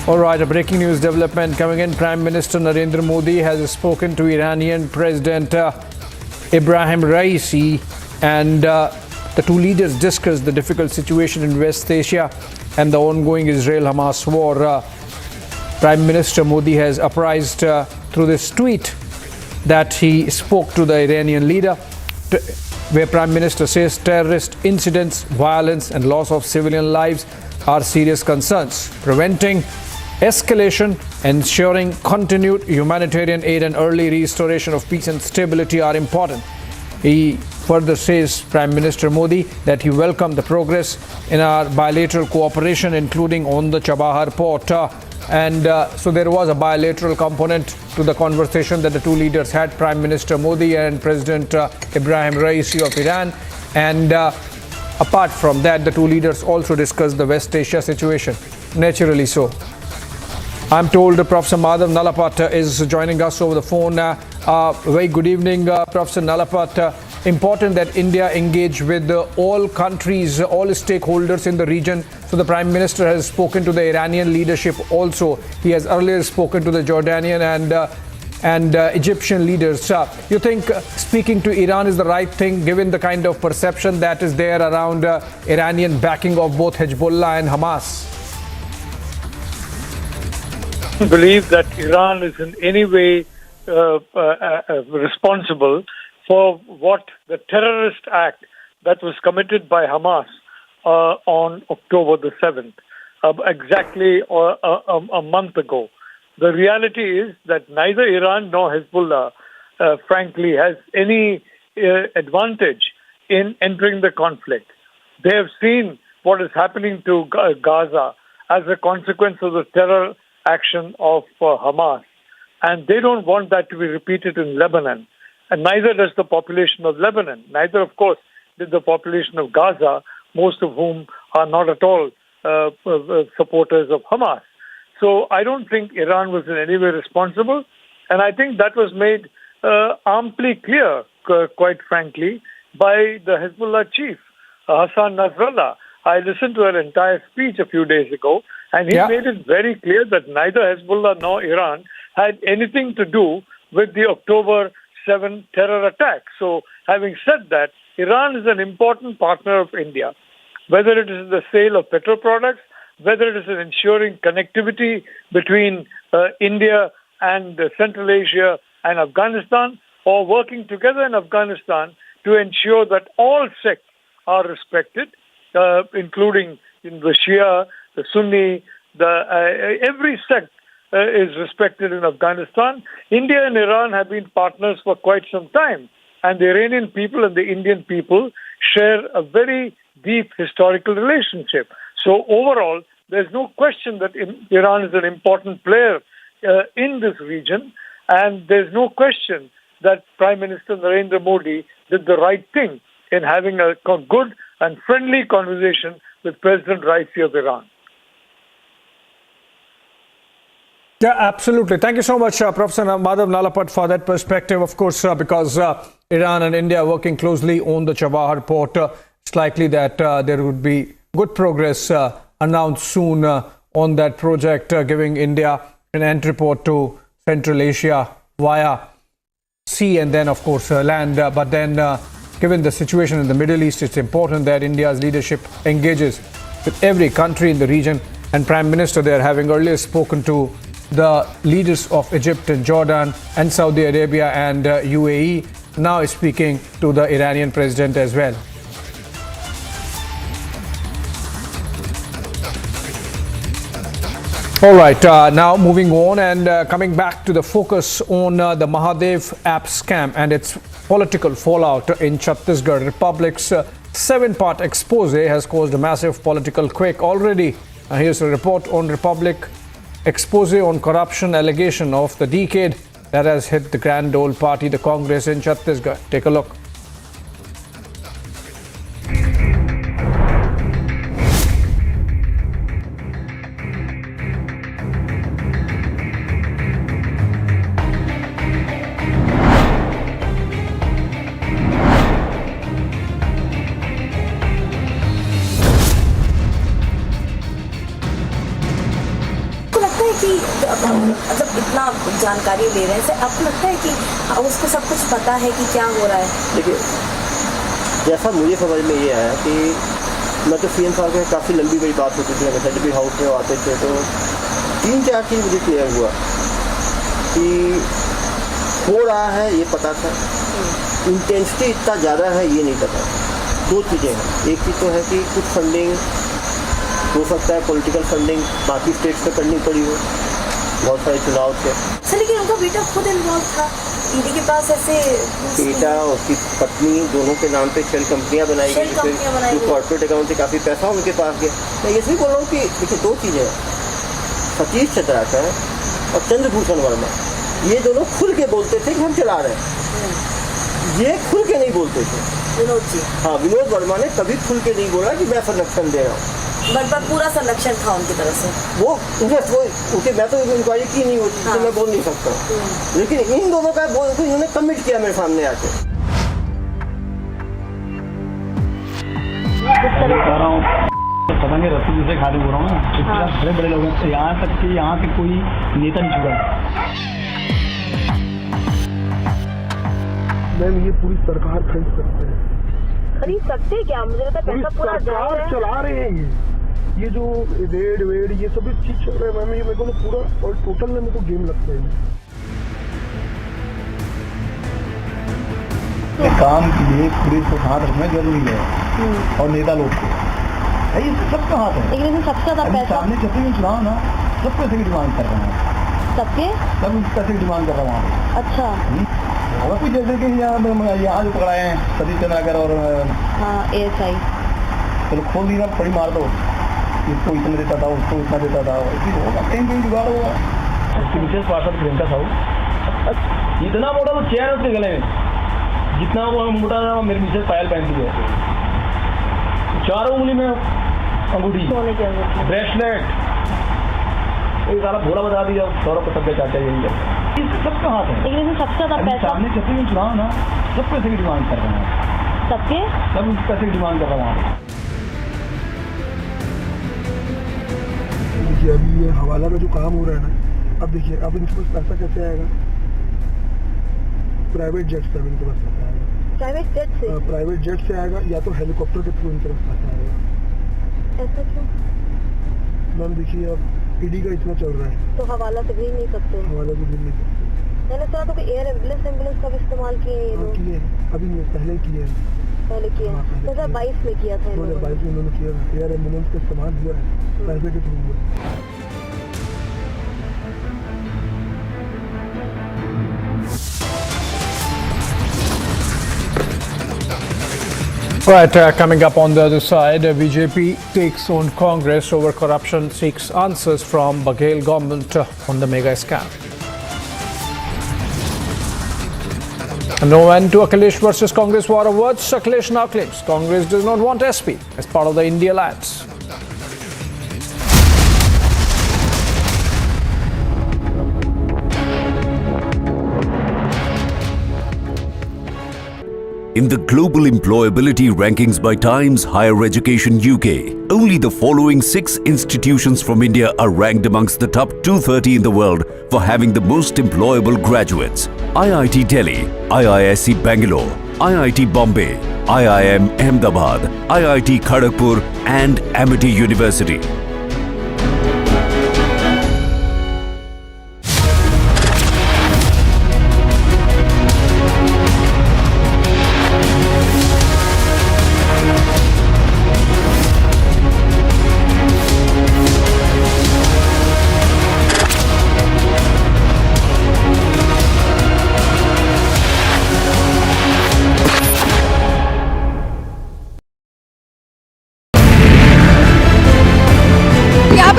All right, a breaking news development coming in. Prime Minister Narendra Modi has spoken to Iranian President Ibrahim Raisi, and the two leaders discussed the difficult situation in West Asia and the ongoing Israel-Hamas war. Prime Minister Modi has apprised through this tweet that he spoke to the Iranian leader, where Prime Minister says terrorist incidents, violence and loss of civilian lives are serious concerns. Preventing escalation, ensuring continued humanitarian aid and early restoration of peace and stability are important. He further says, Prime Minister Modi, that he welcomed the progress in our bilateral cooperation, including on the Chabahar port. So there was a bilateral component to the conversation that the two leaders had, Prime Minister Modi and President Ibrahim Raisi of Iran. And apart from that, the two leaders also discussed the West Asia situation. Naturally so. I'm told Professor Mahadev Nalapat is joining us over the phone. Very good evening, Professor Nalapat. Important that India engage with all countries, all stakeholders in the region. So the Prime Minister has spoken to the Iranian leadership also. He has earlier spoken to the Jordanian and Egyptian leaders. You think speaking to Iran is the right thing, given the kind of perception that is there around Iranian backing of both Hezbollah and Hamas? Believe that Iran is in any way responsible for what the terrorist act that was committed by Hamas on October the 7th, exactly a month ago. The reality is that neither Iran nor Hezbollah, frankly, has any advantage in entering the conflict. They have seen what is happening to Gaza as a consequence of the terror action of Hamas. And they don't want that to be repeated in Lebanon. And neither does the population of Lebanon. Neither, of course, did the population of Gaza, most of whom are not at all supporters of Hamas. So I don't think Iran was in any way responsible, and I think that was made amply clear, quite frankly, by the Hezbollah chief, Hassan Nasrallah. I listened to her entire speech a few days ago, and he made it very clear that neither Hezbollah nor Iran had anything to do with the October 7 terror attack. So having said that, Iran is an important partner of India, whether it is the sale of petrol products, whether it is in ensuring connectivity between India and Central Asia and Afghanistan, or working together in Afghanistan to ensure that all sects are respected, including the Shia, the Sunni, every sect is respected in Afghanistan. India and Iran have been partners for quite some time, and the Iranian people and the Indian people share a very deep historical relationship. So overall, there's no question that Iran is an important player in this region, and there's no question that Prime Minister Narendra Modi did the right thing in having a good and friendly conversation with President Raisi of Iran. Yeah, absolutely. Thank you so much, Professor Mahadev Nalapat, for that perspective. Of course, because Iran and India are working closely on the Chabahar port, it's likely that there would be good progress announced soon on that project, giving India an entry port to Central Asia via sea and then, of course, land. But then, given the situation in the Middle East, it's important that India's leadership engages with every country in the region. And Prime Minister there, having earlier spoken to the leaders of Egypt and Jordan and Saudi Arabia and UAE, now is speaking to the Iranian president as well. All right, now moving on and coming back to the focus on the Mahadev app scam and its political fallout in Chhattisgarh. Republic's 7-part expose has caused a massive political quake already. Here's a report on Republic expose on corruption allegation of the decade that has hit the grand old party, the Congress in Chhattisgarh. Take a look. मतलब इतना जानकारी ले रहे हैं, आपको लगता है कि उसको सब कुछ पता है कि क्या हो रहा है? देखिए, जैसा मुझे समझ में ये आया कि मैं तो सीएम साहब के काफ़ी लंबी बड़ी बात होती थी, हमेशा जब भी हाउस में आते थे तो 3-4 चीज़ मुझे क्लियर हुआ कि हो रहा है ये पता था, इंटेंसिटी इतना ज़्यादा है ये नहीं पता। 2 चीज़ें हैं, एक चीज़ तो है कि कुछ फंडिंग हो सकता है, पॉलिटिकल फंडिंग बाकी स्टेट्स में करनी पड़ी हो बहुत सारे चुनाव थे। सर लेकिन उनका बेटा खुद इन्वॉल्व था, ईडी के पास ऐसे बेटा और उसकी पत्नी दोनों के नाम पे शेल कंपनियां बनाई गई, जो कॉर्पोरेट अकाउंट से काफ़ी पैसा उनके पास गया। मैं ये भी बोल रहा हूँ कि देखिए 2 चीज़ें, सतीश चंद्राकर और चंद्रभूषण वर्मा, ये दोनों खुल के बोलते थे कि हम चला रहे हैं, ये खुल के नहीं बोलते थे। विनोद जी, हाँ, विनोद वर्मा ने कभी खुल के नहीं बोला कि मैं संरक्षण दे रहा हूँ, बट पूरा संरक्षण था उनकी तरफ से। वो उनके मैं तो इंक्वायरी की नहीं होती तो मैं बोल नहीं सकता, लेकिन इन दोनों का इन्होंने कमिट किया मेरे सामने आके। पतंगे रस्सी से खाली हो रहा हूँ ना, बड़े बड़े लोग हैं, यहाँ तक कि यहाँ पे कोई नेता नहीं छुड़ा। मैम ये पूरी सरकार खरीद सकते हैं। खरीद सकते क्या? मुझे लगता है पैसा पूरा सरकार चला रहे हैं ये जो रेड वेड ये सब चीज चल रहा है मैम, ये मेरे को पूरा और टोटल में मेरे को गेम लगता है। तो काम के लिए पुलिस को हाथ रखना जरूरी है और नेता लोग को भाई सबका हाथ है। लेकिन सबसे ज्यादा पैसा सामने छत्तीसगढ़ चुनाव ना सब पैसे की डिमांड कर रहे हैं, सबके सब पैसे की डिमांड कर रहा हूँ। अच्छा, और कुछ जैसे कि यहाँ जो पकड़ाए हैं सतीश चंद्राकर और ASI, चलो खोल दी ना, बड़ी मार दो, इसको इतना देता था उसको इतना देता था, होगा कहीं कहीं जुगाड़ होगा। उसकी विशेष पार्षद प्रियंका साहू, इतना मोटा तो चेयर है उसके गले में, जितना वो मोटा मेरी मिसेज पायल पहनती है, चारों उंगली में अंगूठी, सोने की अंगूठी, ब्रेसलेट, एक सारा भोला बता दिया, सौरभ का तबियत चाचा यही है। सब कहाँ थे? लेकिन इसमें सबसे ज्यादा पैसा सामने छतरी में चुनाव ना, सब पैसे की डिमांड कर रहे हैं, सबके सब पैसे की डिमांड कर रहे हैं। देखिए अभी ये हवाला का जो काम हो रहा है ना, अब देखिए अब इनके पास पैसा कैसे आएगा? प्राइवेट जेट से इनके पास पैसा आएगा। प्राइवेट जेट से? प्राइवेट जेट से आएगा या तो हेलीकॉप्टर के थ्रू इनके पास पैसा आएगा। ऐसा क्यों? मैम देखिए अब ईडी का इतना चल रहा है तो हवाला से भेज नहीं सकते? हवाला से भेज नहीं सकते। मैंने सुना था कि एयर एम्बुलेंस का भी इस्तेमाल किए हैं ये लोग। किए हैं, अभी नहीं, पहले किए हैं। पहले किया 2022 में किया था। 2022 में उन्होंने किया था। एयर एम्बुलेंस का इस्तेमाल हुआ है, पैसे के थ्रू हुआ। Right, coming up on the other side, BJP takes on Congress over corruption, seeks answers from Baghel government on the mega scam. No end to Akhilesh versus Congress war of words. Akhilesh now claims Congress does not want SP as part of the India Alliance. In the global employability rankings by Times Higher Education UK, only the following 6 institutions from India are ranked amongst the top 230 in the world for having the most employable graduates. IIT Delhi, IISc Bangalore, IIT Bombay, IIM Ahmedabad, IIT Kharagpur and Amity University.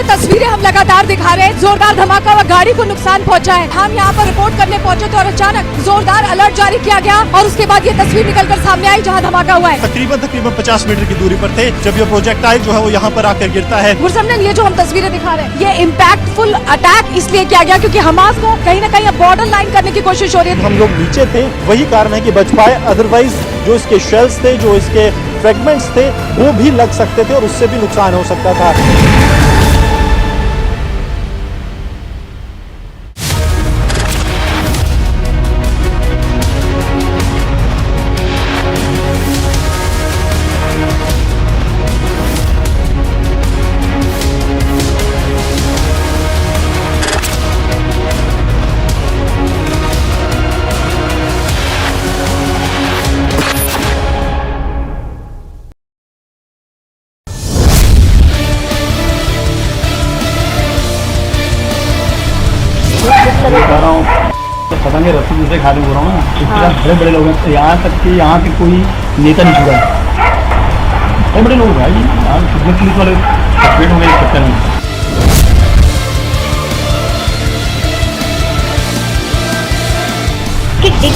तस्वीरें हम लगातार दिखा रहे हैं। जोरदार धमाका हुआ, गाड़ी को नुकसान पहुंचा है। हम यहाँ पर रिपोर्ट करने पहुंचे तो और अचानक जोरदार अलर्ट जारी किया गया और उसके बाद ये तस्वीर निकलकर सामने आई जहाँ धमाका हुआ है। तकरीबन 50 मीटर की दूरी पर थे जब ये प्रोजेक्टाइल जो है वो यहाँ पर आकर गिरता है। गुरसमन, ये जो हम तस्वीरें दिखा रहे हैं, ये इम्पैक्टफुल अटैक इसलिए किया गया क्योंकि हमास को कहीं न कहीं बॉर्डर लाइन करने की कोशिश हो रही है। हम लोग नीचे थे, वही कारण है कि बच पाए, अदरवाइज जो इसके शेल्स थे, जो इसके फ्रेगमेंट्स थे, वो भी लग सकते थे और उससे भी नुकसान हो सकता था। पतंगे रस्सी दूसरे खाली हो रहा हूँ ना, बड़े बड़े लोग हैं, यहाँ तक कि यहाँ के कोई नेता नहीं छुड़ा, बड़े बड़े लोग भाई, यहाँ पुलिस वाले सस्पेंड हो गए चक्कर में।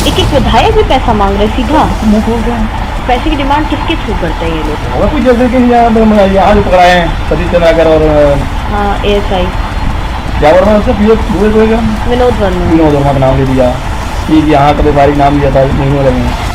एक विधायक भी पैसा मांग रहे सीधा मुँह खोल रहे हैं। पैसे की डिमांड किसके थ्रू करते हैं ये लोग? होगा कुछ जैसे कि यहाँ जो पकड़ाए हैं सतीश चंद्राकर और ASI क्या बोल रहा है उससे विनोद वर्मा का नाम ले दिया कि यहाँ का व्यापारी नाम लिया था, महीनों लगे।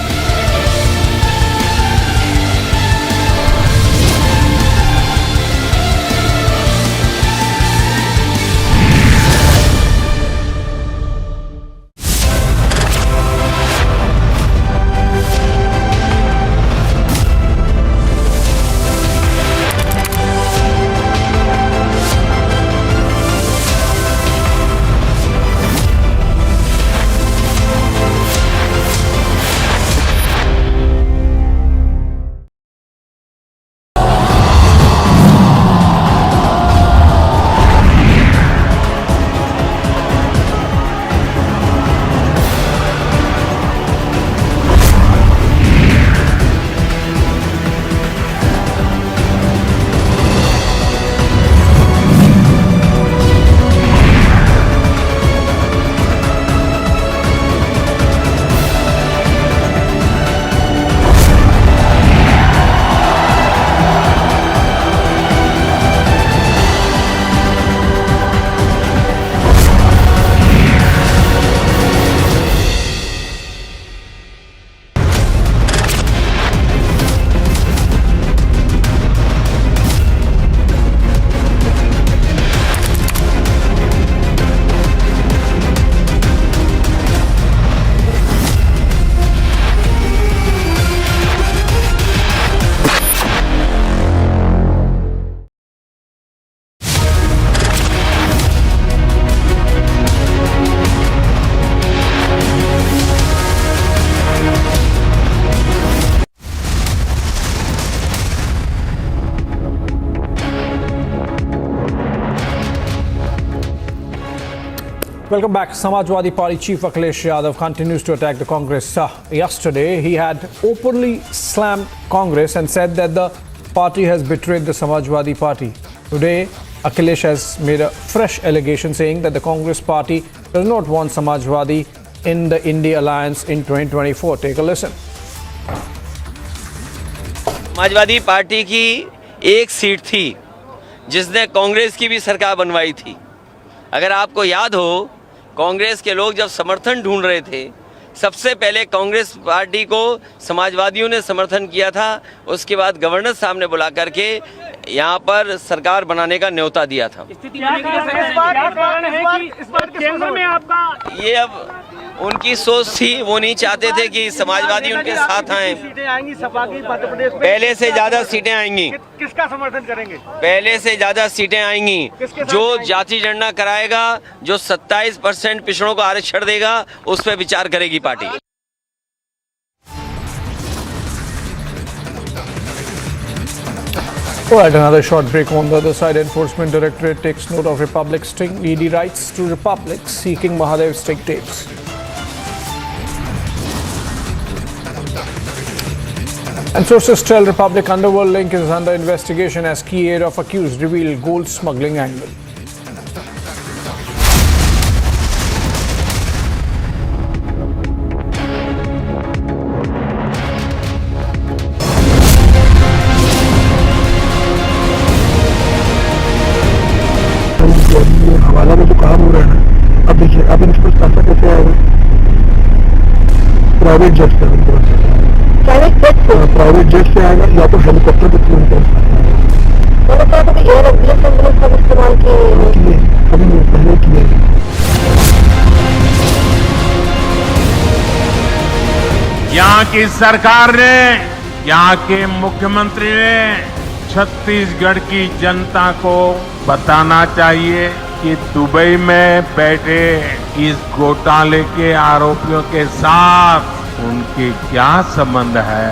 Welcome back. Samajwadi Party Chief Akhilesh Yadav continues to attack the Congress. Yesterday, he had openly slammed Congress and said that the party has betrayed the Samajwadi Party. Today, Akhilesh has made a fresh allegation saying that the Congress party does not want Samajwadi in the India alliance in 2024. Take a listen. Samajwadi party की एक seat थी जिसने कांग्रेस की भी सरकार बनवाई थी। अगर आपको याद हो, कांग्रेस के लोग जब समर्थन ढूंढ रहे थे, सबसे पहले कांग्रेस पार्टी को समाजवादियों ने समर्थन किया था। उसके बाद गवर्नर साहब ने बुला करके यहाँ पर सरकार बनाने का न्योता दिया था। ये अब उनकी सोच थी, वो नहीं चाहते थे कि समाजवादी उनके साथ आए। पहले से ज्यादा सीटें आएंगी। किसका समर्थन करेंगे? पहले से ज्यादा सीटें आएंगी। जो जाति जनगणना कराएगा, जो 27% पिछड़ों को आरक्षण देगा, उस पर विचार करेगी party. All right, another short break. On the other side, Enforcement Directorate takes note of Republic sting. ED writes to Republic seeking Mahadev sting tapes. And sources tell Republic underworld link is under investigation as key aid of accused reveal gold smuggling angle. हवाला में जो काम हो रहा है, अब देखिए, अब इनके पास पैसा कैसे आएगा? प्राइवेट जेट से प्राइवेट जेट से आएगा या तो हेलीकॉप्टर के थ्रू इस्तेमाल किए, कभी नहीं, पहले किए। यहाँ की सरकार ने, यहाँ के मुख्यमंत्री ने छत्तीसगढ़ की जनता को बताना चाहिए कि दुबई में बैठे इस घोटाले के आरोपियों के साथ उनके क्या संबंध है।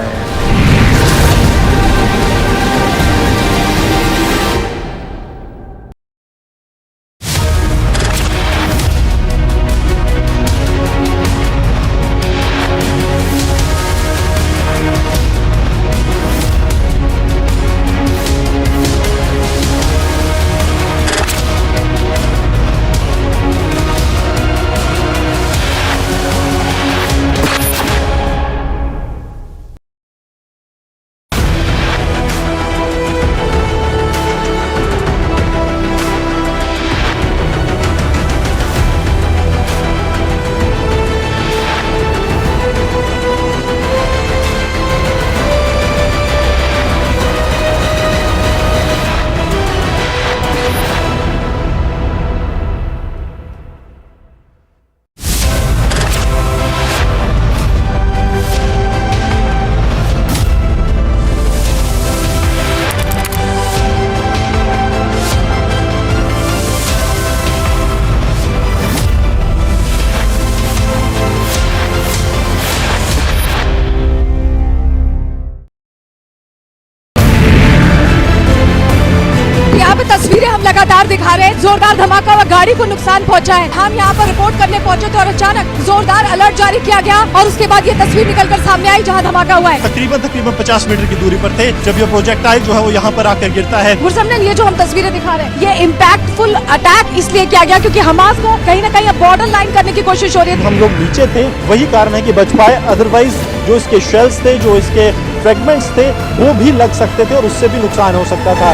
तस्वीरें हम लगातार दिखा रहे हैं। जोरदार धमाका हुआ, गाड़ी को नुकसान पहुंचा है। हम यहाँ पर रिपोर्ट करने पहुंचे थे और अचानक जोरदार अलर्ट जारी किया गया और उसके बाद ये तस्वीर निकलकर सामने आई जहाँ धमाका हुआ है। तकरीबन 50 मीटर की दूरी पर थे जब ये प्रोजेक्टाइल जो है वो यहाँ पर आकर गिरता है। गुरसमन, ये जो हम तस्वीरें दिखा रहे हैं, ये इम्पैक्टफुल अटैक इसलिए किया गया क्योंकि हमास को कहीं न कहीं बॉर्डर लाइन करने की कोशिश हो रही है। हम लोग नीचे थे, वही कारण है कि बच पाए, अदरवाइज जो इसके शेल्स थे, जो इसके फ्रेगमेंट्स थे, वो भी लग सकते थे और उससे भी नुकसान हो सकता था।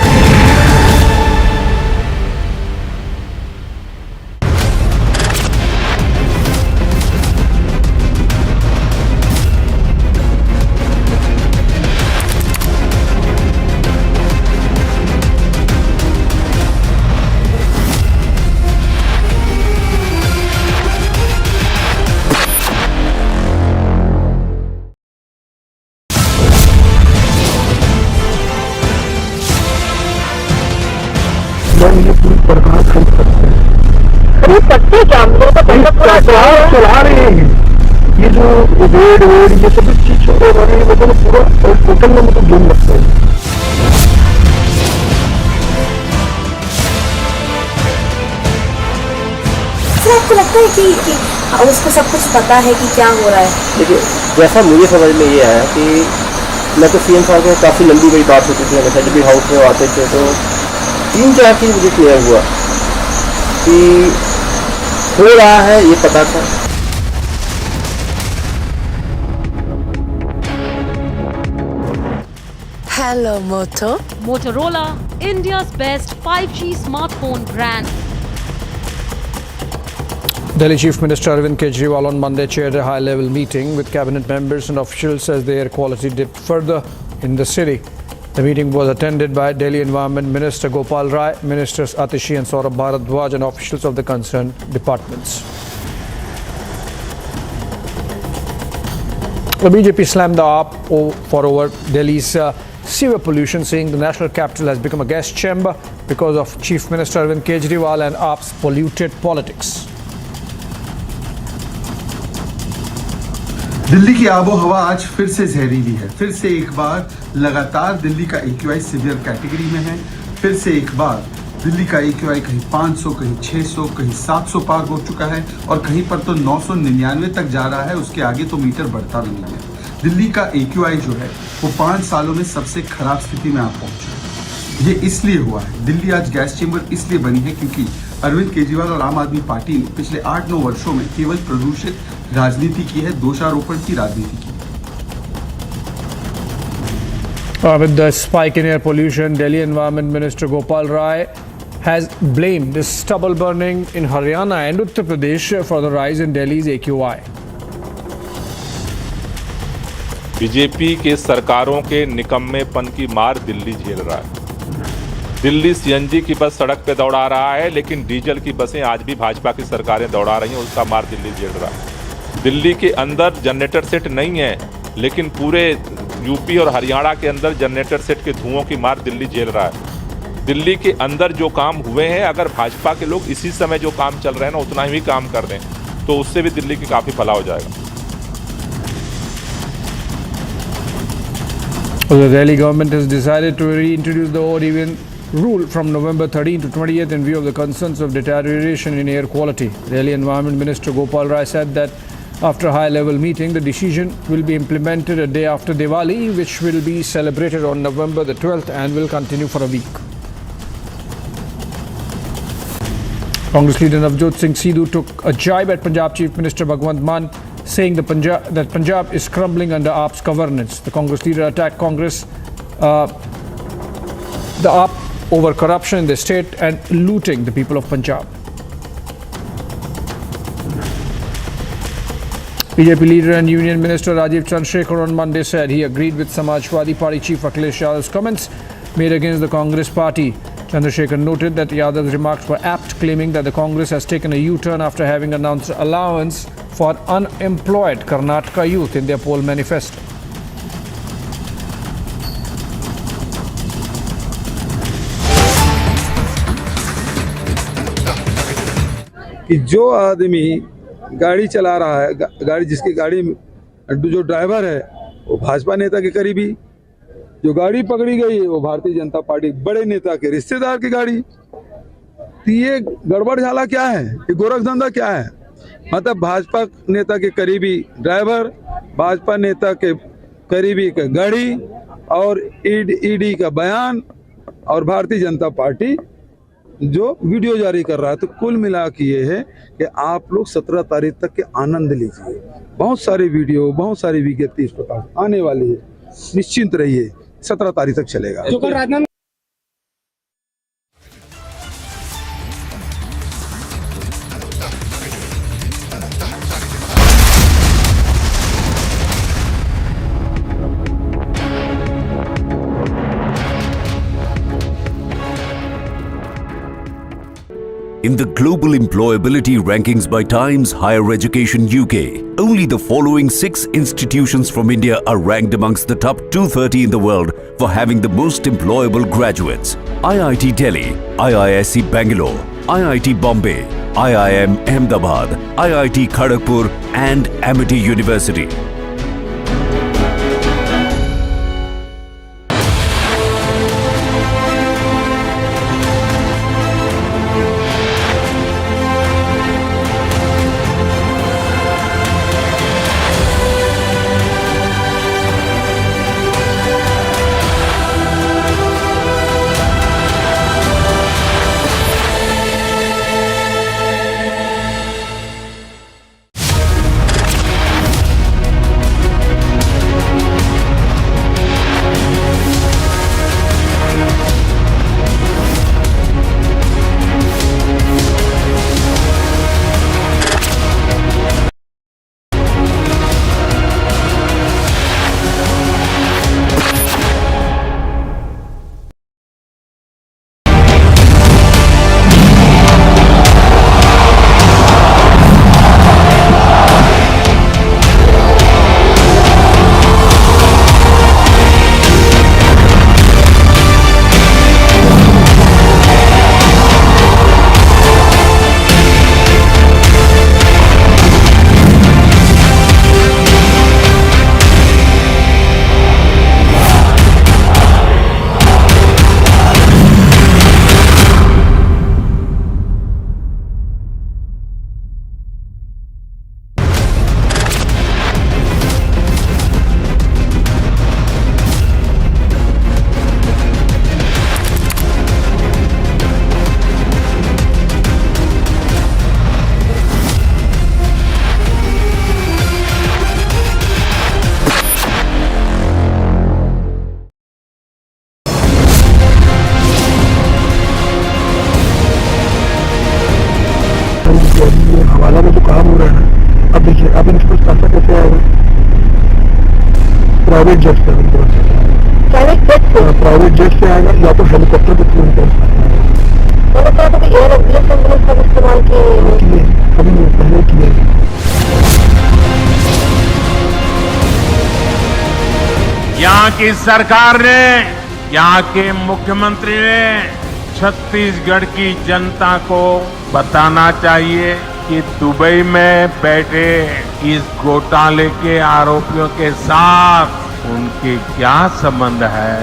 ये पूरी प्रकार खरीद सकते हैं। सकते क्या हम लोग चला रहे हैं। ये जो वेड ये सब चीज छोटे बने वो पूरा टोटल में मतलब गेम लगता है। सर आपको लगता है कि उसको सब कुछ पता है कि क्या हो रहा है? देखिए, जैसा मुझे समझ में ये आया कि मैं तो सीएम साहब के काफ़ी लंबी बड़ी बात होती थी हमेशा, जब भी हाउस में आते थे तो 3-4 चीज़ मुझे क्लियर हुआ कि हो रहा है, ये पता था। Hello, Moto. Motorola, India's best 5G smartphone brand. Delhi Chief Minister Arvind Kejriwal on Monday chaired a high-level meeting with cabinet members and officials as the air quality dipped further in the city. The meeting was attended by Delhi Environment Minister Gopal Rai, Ministers Atishi and Saurabh Bharadwaj and officials of the concerned departments. The BJP slammed the AAP for over Delhi's severe pollution, saying the national capital has become a gas chamber because of Chief Minister Arvind Kejriwal and AAP's polluted politics. Delhi की आबो हवा आज फिर से जहरीली है। फिर से एक बार लगातार दिल्ली का AQI सीवियर कैटेगरी में है। फिर से एक बार दिल्ली का AQI कहीं 500, कहीं 600, कहीं 700 पार हो चुका है और कहीं पर तो 999 तक जा रहा है। उसके आगे तो मीटर बढ़ता भी नहीं है। दिल्ली का AQI जो है वो 5 सालों में सबसे खराब स्थिति में आप पहुंचा है। ये इसलिए हुआ है, दिल्ली आज गैस चेंबर इसलिए बनी है क्योंकि अरविंद केजरीवाल और आम आदमी पार्टी ने पिछले 8-9 वर्षों में केवल प्रदूषित राजनीति की है, दोषारोपण की राजनीति की। With the spike in air pollution, Delhi Environment Minister Gopal Rai has blamed the stubble burning in Haryana and Uttar Pradesh for the rise in Delhi's AQI. BJP के सरकारों के निकम्मेपन की मार दिल्ली झेल रहा है। दिल्ली सीएनजी की बस सड़क पे दौड़ा रहा है, लेकिन डीजल की बसें आज भी भाजपा की सरकारें दौड़ा रही हैं, उसका मार दिल्ली झेल रहा है। दिल्ली के अंदर जनरेटर सेट नहीं है, लेकिन पूरे यूपी और हरियाणा के अंदर जनरेटर सेट के धुओं की मार दिल्ली झेल रहा है। दिल्ली के अंदर जो काम हुए हैं, अगर भाजपा के लोग इसी समय जो काम चल रहे हैं ना उतना ही काम कर दें तो उससे भी दिल्ली की काफ़ी फलाह हो जाएगा। The Delhi government has decided to reintroduce the odd even rule from November 13 to 20th in view of the concerns of deterioration in air quality. Delhi Environment Minister Gopal Rai said that after a high-level meeting, the decision will be implemented a day after Diwali, which will be celebrated on November the 12th and will continue for a week. Congress leader Navjot Singh Sidhu took a jibe at Punjab Chief Minister Bhagwant Mann, saying that Punjab is crumbling under AAP's governance. The Congress leader attacked the AAP over corruption in the state and looting the people of Punjab. BJP leader and Union Minister Rajiv Chandrasekhar on Monday said he agreed with Samajwadi Party Chief Akhilesh Yadav's comments made against the Congress party. Chandrasekhar noted that Yadav's remarks were apt, claiming that the Congress has taken a U-turn after having announced allowance for unemployed Karnataka youth in their poll manifesto. कि जो आदमी गाड़ी चला रहा है, गाड़ी जिसकी गाड़ी जो ड्राइवर है वो भाजपा नेता के करीबी, जो गाड़ी पकड़ी गई है वो भारतीय जनता पार्टी बड़े नेता के रिश्तेदार की गाड़ी। तो ये गड़बड़ झाला क्या है, ये गोरखधंधा क्या है? मतलब भाजपा नेता के करीबी ड्राइवर, भाजपा नेता के करीबी का गाड़ी और ईडी का बयान और भारतीय जनता पार्टी जो वीडियो जारी कर रहा है। तो कुल मिला के ये है कि आप लोग 17 तारीख तक के आनंद लीजिए। बहुत सारी वीडियो, बहुत सारी विज्ञप्ति इस प्रकार आने वाली है, निश्चिंत रहिए, 17 तारीख तक चलेगा। In the global employability rankings by Times Higher Education UK, only the following 6 institutions from India are ranked amongst the top 230 in the world for having the most employable graduates. IIT Delhi, IISc Bangalore, IIT Bombay, IIM Ahmedabad, IIT Kharagpur and Amity University. Private jet से private jet से आएगा या तो helicopter के through इस्तेमाल किए कभी नहीं पहले किए। यहाँ की सरकार ने, यहाँ के मुख्यमंत्री ने छत्तीसगढ़ की जनता को बताना चाहिए कि दुबई में बैठे इस घोटाले के आरोपियों के साथ उनके क्या संबंध है।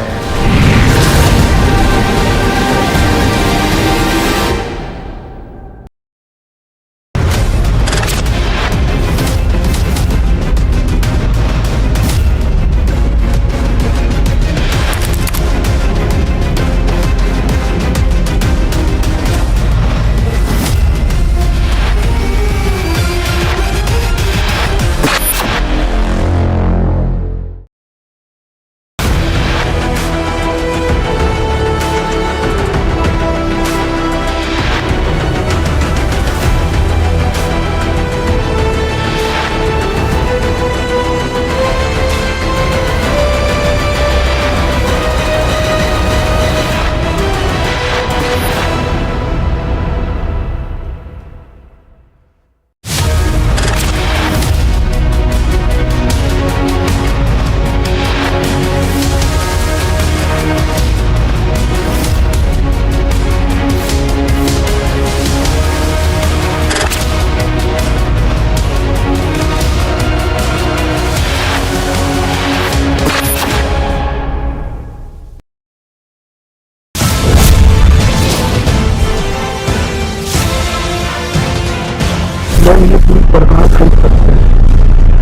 लोग ये पूरी प्रकार खरीद सकते हैं।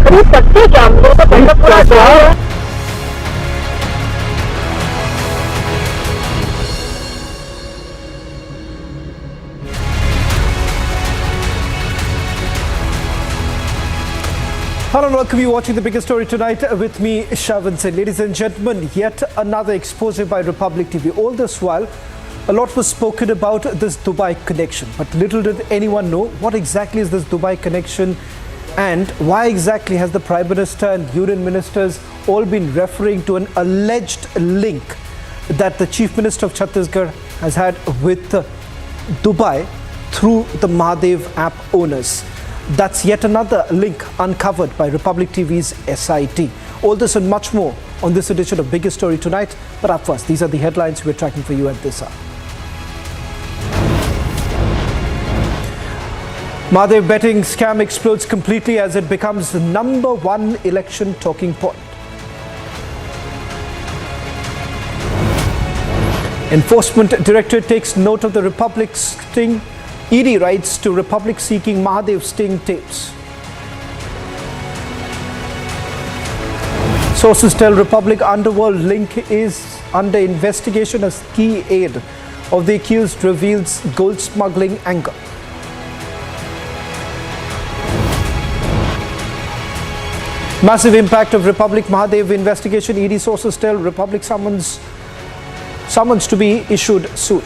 खरीद सकते क्या हम लोग? Hello and welcome you watching the biggest story tonight with me, Shavan Sen. Ladies and gentlemen, yet another expose by Republic TV. All this while, a lot was spoken about this Dubai connection, but little did anyone know what exactly is this Dubai connection and why exactly has the Prime Minister and Union Ministers all been referring to an alleged link that the Chief Minister of Chhattisgarh has had with Dubai through the Mahadev app owners. That's yet another link uncovered by Republic TV's SIT. All this and much more on this edition of Biggest Story Tonight. But up first, these are the headlines we're tracking for you at this hour. Mahadev betting scam explodes completely as it becomes the #1 election talking point. Enforcement Directorate takes note of the Republic sting. ED writes to Republic seeking Mahadev sting tapes. Sources tell Republic underworld link is under investigation as key aid of the accused reveals gold smuggling angle. Massive impact of Republic Mahadev investigation. ED sources tell Republic summons to be issued soon.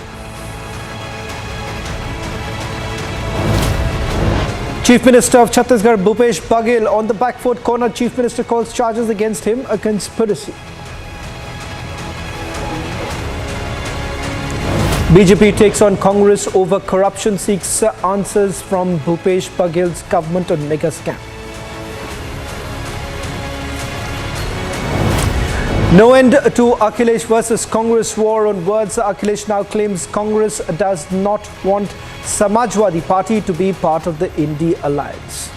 Chief Minister of Chhattisgarh Bhupesh Baghel on the back foot. Corner Chief Minister calls charges against him a conspiracy. BJP takes on Congress over corruption, seeks answers from Bhupesh Baghel's government on mega scam. No end to Akhilesh versus Congress war on words. Akhilesh now claims Congress does not want Samajwadi Party to be part of the Indy alliance.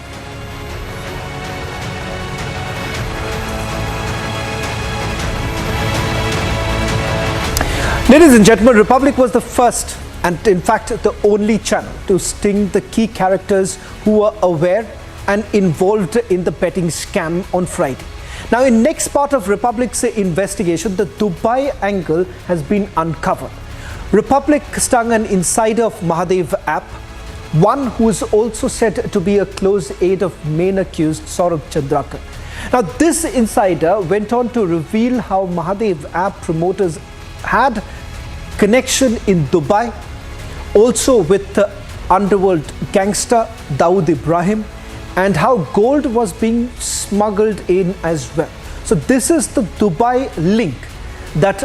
Ladies and gentlemen, Republic was the first and in fact the only channel to sting the key characters who were aware and involved in the betting scam on Friday. Now, in next part of Republic's investigation, the Dubai angle has been uncovered. Republic stung an insider of Mahadev app, one who is also said to be a close aide of main accused Saurabh Chandrakar. Now, this insider went on to reveal how Mahadev app promoters had connection in Dubai, also with the underworld gangster Dawood Ibrahim, and how gold was being smuggled in as well. So this is the Dubai link that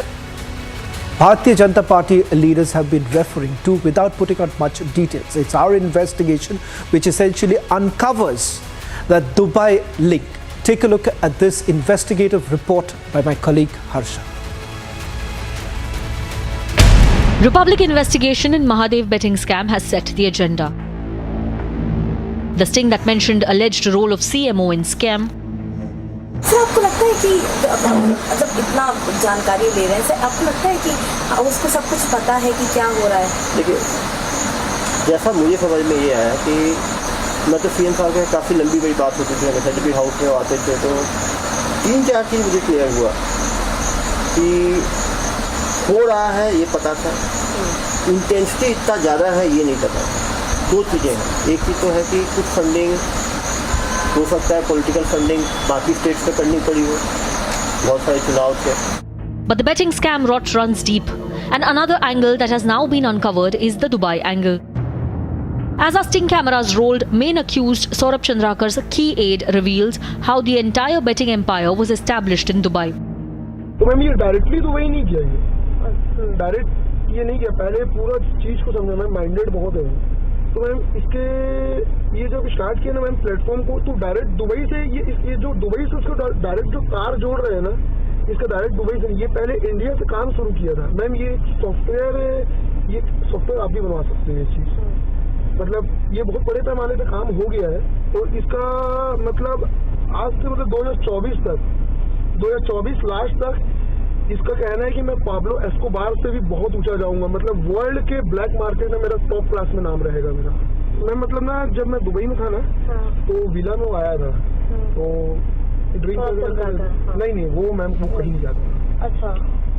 Bharatiya Janata Party leaders have been referring to without putting out much details. It's our investigation which essentially uncovers that Dubai link. Take a look at this investigative report by my colleague Harsha. Republic investigation in Mahadev betting scam has set the agenda. The sting that mentioned alleged role of CMO in scam. Sir आपको लगता है कि जब इतना जानकारी ले रहे हैं सर आपको लगता है कि उसको सब कुछ पता है कि क्या हो रहा है? देखिए, जैसा मुझे समझ में ये आया कि मैं तो सीएम साहब के काफ़ी लंबी बड़ी बात होती थी, हमेशा जब भी हाउस में आते थे तो 3-4 चीज़ मुझे क्लियर हुआ कि हो रहा है ये पता था, इंटेंसिटी इतना ज़्यादा है ये नहीं पता। 2 चीज़ें हैं, एक चीज़ तो है कि कुछ फंडिंग हो सकता है पॉलिटिकल फंडिंग बाकी स्टेट्स में करनी पड़ी हो, बहुत सारे चुनाव थे। But the betting scam rot runs deep, and another angle that has now been uncovered is the Dubai angle. As our sting cameras rolled, main accused Saurabh Chandrakar's key aide reveals how the entire betting empire was established in Dubai. तो ma'am ये directly Dubai नहीं किया, ये direct ये नहीं किया, पहले पूरा चीज को समझा। मैम माइंडेड बहुत है, तो मैम इसके ये जब स्टार्ट किया ना मैम प्लेटफॉर्म को, तो डायरेक्ट दुबई से ये जो दुबई से उसको डायरेक्ट जो कार जोड़ रहे हैं ना, इसका डायरेक्ट दुबई से, ये पहले इंडिया से काम शुरू किया था। मैम ये सॉफ्टवेयर आप भी बनवा सकते हैं, ये चीज मतलब ये बहुत बड़े पैमाने पे काम हो गया है। तो इसका मतलब आज से मतलब 2024 लास्ट तक इसका कहना है कि मैं पाब्लो एस्कोबार से भी बहुत ऊंचा जाऊंगा, मतलब वर्ल्ड के ब्लैक मार्केट में मेरा टॉप क्लास में नाम रहेगा मेरा। मैं मतलब ना जब मैं दुबई में था ना, तो विला में वो आया था, तो ड्रिंक नहीं वो मैम वो कहीं नहीं जाता। अच्छा,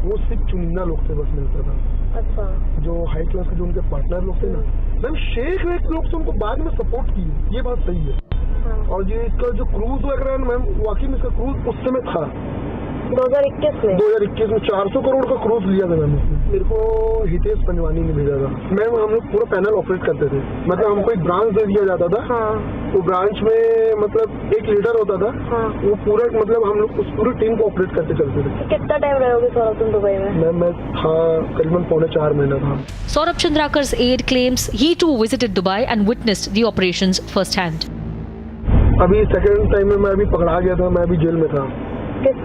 वो सिर्फ चुनिंदा लोग से बस मिलता था। अच्छा, जो हाई क्लास के जो उनके पार्टनर लोग थे ना मैम, शेख वेख लोग से उनको बाद में सपोर्ट की, ये बात सही है। और ये इसका जो क्रूज वगैरह है मैम, वाकई में इसका क्रूज उस समय था 2021 में 400 करोड़ का क्रूज लिया था मैम। मेरे को हितेश पंजवानी ने भेजा था। मैम हम लोग पूरा पैनल ऑपरेट करते थे, मतलब हमको एक ब्रांच दे दिया जाता था। तो ब्रांच में मतलब एक लीडर होता था, वो पूरा मतलब हम लोग उस पूरी टीम को ऑपरेट करते चलते थे। कितना टाइम रहोगे सौरभ तुम दुबई में? मैम मैं था करीबन 4.5 महीना था। Saurabh Chandrakar's aide claims he too visited Dubai and witnessed the operations firsthand. अभी सेकेंड टाइम में मैं अभी पकड़ा गया था, मैं अभी जेल में था।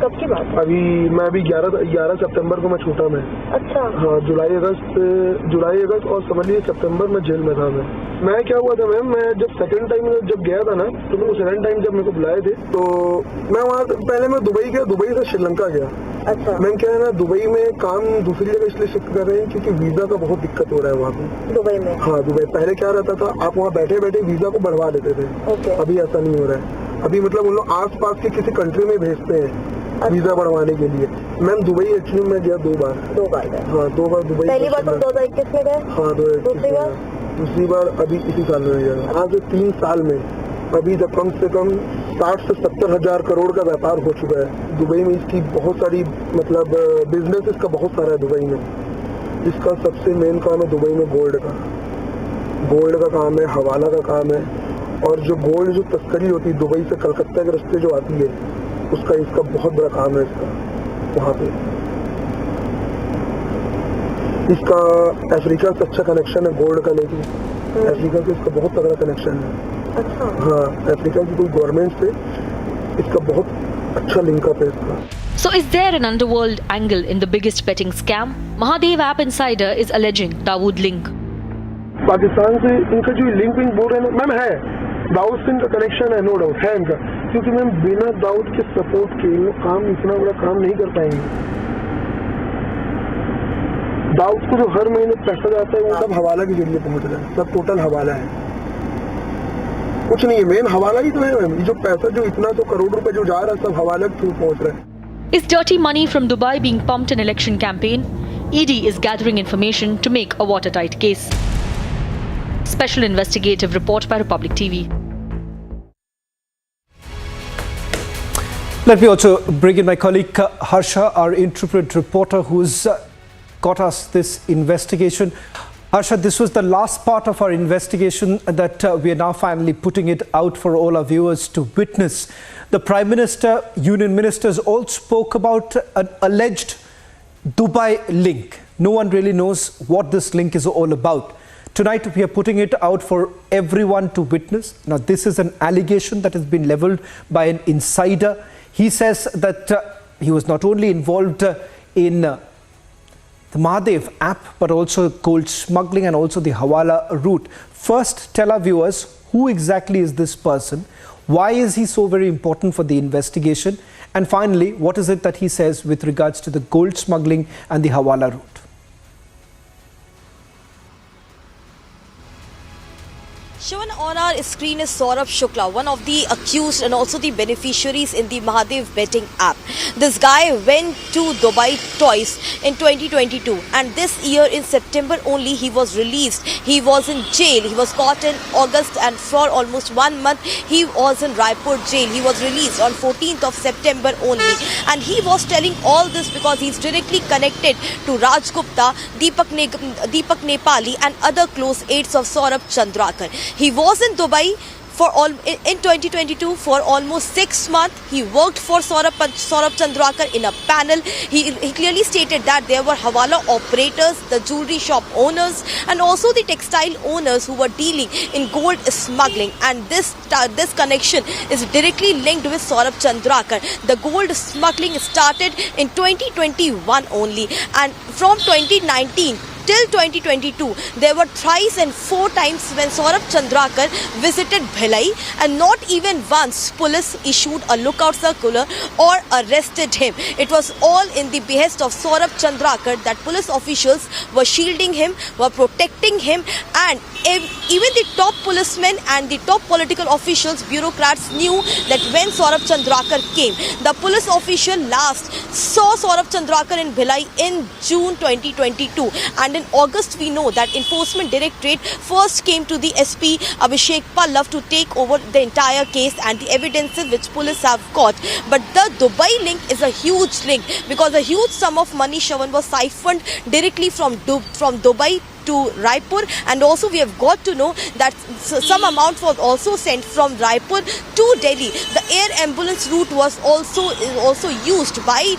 कब की बात? अभी मैं अभी 11 सितंबर को मैं छूटा मैं। अच्छा। हाँ, जुलाई अगस्त और समझ लीजिए सितंबर में जेल में था मैं क्या हुआ था मैम, मैं जब सेकंड टाइम जब गया था ना, तो मेरे को सेकंड टाइम जब मेरे को बुलाए थे, तो मैं वहाँ पहले मैं दुबई गया, दुबई से श्रीलंका गया। अच्छा। मैम क्या है ना, दुबई में काम दूसरी जगह इसलिए शिफ्ट कर रहे हैं क्योंकि वीजा का बहुत दिक्कत हो रहा है वहाँ पे दुबई में। हाँ, दुबई पहले क्या रहता था, आप वहाँ बैठे बैठे वीजा को बढ़वा लेते थे। अभी ऐसा नहीं हो रहा है। अभी मतलब उन लोग आस पास के किसी कंट्री में भेजते हैं वीजा बढ़वाने के लिए। मैम दुबई एक्चुअली मैं गया 2 बार। हाँ, 2 बार दुबई। पहली बार तुम 2021 में गए? हाँ, 2021। दूसरी बार अभी इसी साल में गया। आज 3 साल में अभी तक कम से कम 60 से 70 हजार करोड़ का व्यापार हो चुका है दुबई में। इसकी बहुत सारी मतलब बिजनेस इसका बहुत सारा है दुबई में। इसका सबसे मेन काम है दुबई में गोल्ड का काम है, हवाला का काम है, और जो गोल्ड जो तस्करी होती है दुबई से कलकत्ता के रास्ते जो आती है, उसका इसका बहुत बड़ा काम है इसका वहाँ पे। इसका अफ्रीका से अच्छा कनेक्शन है गोल्ड का, लेकिन अफ्रीका से इसका बहुत तगड़ा कनेक्शन है। अच्छा। हाँ, अफ्रीका की कोई गवर्नमेंट से इसका बहुत अच्छा लिंकअप है इसका। So is there an underworld angle in the biggest betting scam? Mahadev app insider is alleging Dawood link. Pakistan से इनका जो लिंक बोल रहे हैं मैम, है दाऊद से इनका कनेक्शन है, नो डाउट है इनका, क्योंकि मैम बिना दाऊद के सपोर्ट के काम इतना बड़ा काम नहीं कर पाएंगे। दाऊद को जो हर महीने पैसा जाता है वो सब हवाला के जरिए पहुंच रहा है, सब टोटल हवाला है, कुछ नहीं है। मेन हवाला ही तो है मैम, ये जो पैसा जो इतना तो करोड़ रुपए जो जा रहा है सब हवाला के थ्रू पहुंच रहा है। Is dirty money from Dubai being pumped in election campaign? ED is gathering information to make a watertight case. Special investigative report by Republic TV. Let me also bring in my colleague Harsha, our intrepid reporter who's got us this investigation. Harsha, this was the last part of our investigation that we are now finally putting it out for all our viewers to witness. The Prime Minister, Union Ministers all spoke about an alleged Dubai link. No one really knows what this link is all about. Tonight we are putting it out for everyone to witness. Now this is an allegation that has been leveled by an insider. He says that he was not only involved in the Mahadev app, but also gold smuggling and also the Hawala route. First, tell our viewers, who exactly is this person? Why is he so very important for the investigation? And finally, what is it that he says with regards to the gold smuggling and the Hawala route? Shown on our screen is Saurabh Shukla, one of the accused and also the beneficiaries in the Mahadev betting app. This guy went to Dubai twice in 2022, and this year in September only he was released. He was in jail. He was caught in August, and for almost 1 month he was in Raipur jail. He was released on 14th of September only, and he was telling all this because he's directly connected to Raj Gupta, Deepak Nepali and other close aides of Saurabh Chandrakar. He was in Dubai in 2022 for almost 6 months. He worked for Saurabh Chandrakar in a panel. He clearly stated that there were Hawala operators, the jewelry shop owners and also the textile owners who were dealing in gold smuggling, and this connection is directly linked with Saurabh Chandrakar. The gold smuggling started in 2021 only, and from 2019 till 2022, there were thrice and 4 times when Saurabh Chandrakar visited Bhilai, and not even once police issued a lookout circular or arrested him. It was all in the behest of Saurabh Chandrakar that police officials were shielding him, were protecting him, and even the top policemen and the top political officials, bureaucrats knew that when Saurabh Chandrakar came, the police official last saw Saurabh Chandrakar in Bhilai in June 2022, and in August we know that Enforcement Directorate first came to the SP Abhishek Pallav to take over the entire case and the evidences which police have got. But the Dubai link is a huge link because a huge sum of money, Shravan, was siphoned directly from Dubai to Raipur, and also we have got to know that some amount was also sent from Raipur to Delhi. The air ambulance route was also used by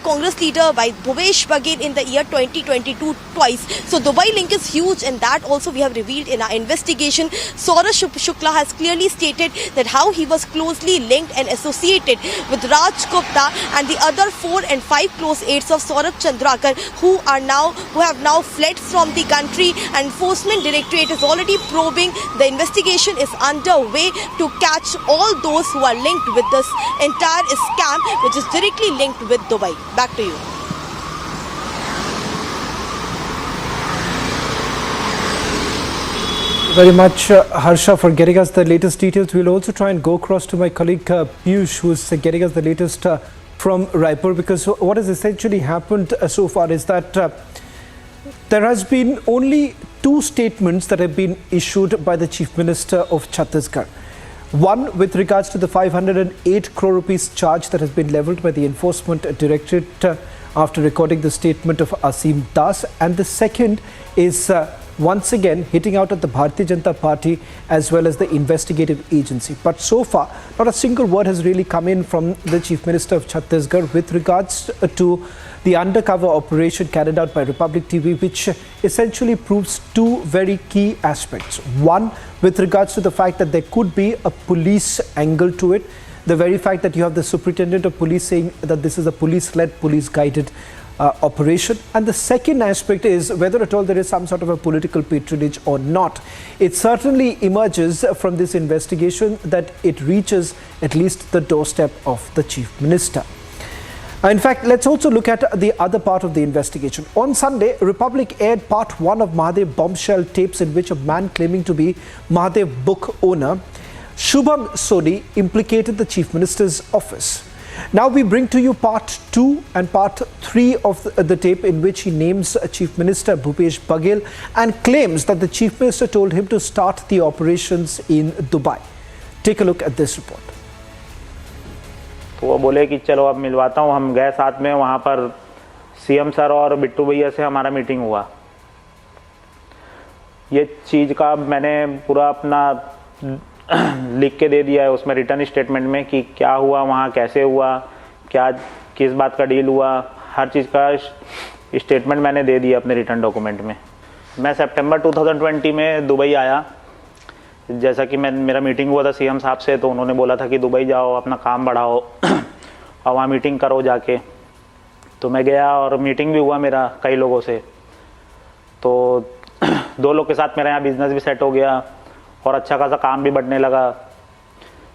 Congress leader, by Bhupesh Baghel in the year 2022 twice. So Dubai link is huge, and that also we have revealed in our investigation. Saurabh Shukla has clearly stated that how he was closely linked and associated with Raj Gupta and the other 4 and 5 close aides of Saurabh Chandrakar who have now fled from the country, and Enforcement Directorate is already probing. The investigation is underway to catch all those who are linked with this entire scam, which is directly linked with Dubai. Back to you. Very much, Harsha, for getting us the latest details. We'll also try and go across to my colleague Piyush, who's getting us the latest from Raipur, because what has essentially happened so far is that there has been only 2 statements that have been issued by the Chief Minister of Chhattisgarh. One with regards to the 508 crore rupees charge that has been levelled by the Enforcement Directorate after recording the statement of Asim Das, and the second is once again hitting out at the Bharatiya Janata Party as well as the investigative agency. But so far, not a single word has really come in from the Chief Minister of Chhattisgarh with regards to the undercover operation carried out by Republic TV, which essentially proves 2 very key aspects. One, with regards to the fact that there could be a police angle to it. The very fact that you have the Superintendent of Police saying that this is a police-led, police-guided operation. And the second aspect is whether at all there is some sort of a political patronage or not. It certainly emerges from this investigation that it reaches at least the doorstep of the Chief Minister. In fact, let's also look at the other part of the investigation. On Sunday, Republic aired part 1 of Mahadev bombshell tapes in which a man claiming to be Mahadev book owner, Shubham Soni, implicated the Chief Minister's office. Now we bring to you part 2 and part 3 of the tape in which he names Chief Minister Bhupesh Baghel and claims that the Chief Minister told him to start the operations in Dubai. Take a look at this report. तो वो बोले कि चलो अब मिलवाता हूँ. हम गए साथ में, वहाँ पर सीएम सर और बिट्टू भैया से हमारा मीटिंग हुआ. ये चीज़ का मैंने पूरा अपना लिख के दे दिया है उसमें रिटर्न स्टेटमेंट में कि क्या हुआ वहाँ, कैसे हुआ, क्या किस बात का डील हुआ, हर चीज़ का स्टेटमेंट मैंने दे दिया अपने रिटर्न डॉक्यूमेंट में। मैं सितंबर 2020 में दुबई आया। जैसा कि मेरा मीटिंग हुआ था सीएम साहब से, तो उन्होंने बोला था कि दुबई जाओ, अपना काम बढ़ाओ और वहाँ मीटिंग करो जाके। तो मैं गया और मीटिंग भी हुआ मेरा कई लोगों से। तो 2 लोग के साथ मेरा यहाँ बिज़नेस भी सेट हो गया और अच्छा खासा काम भी बढ़ने लगा,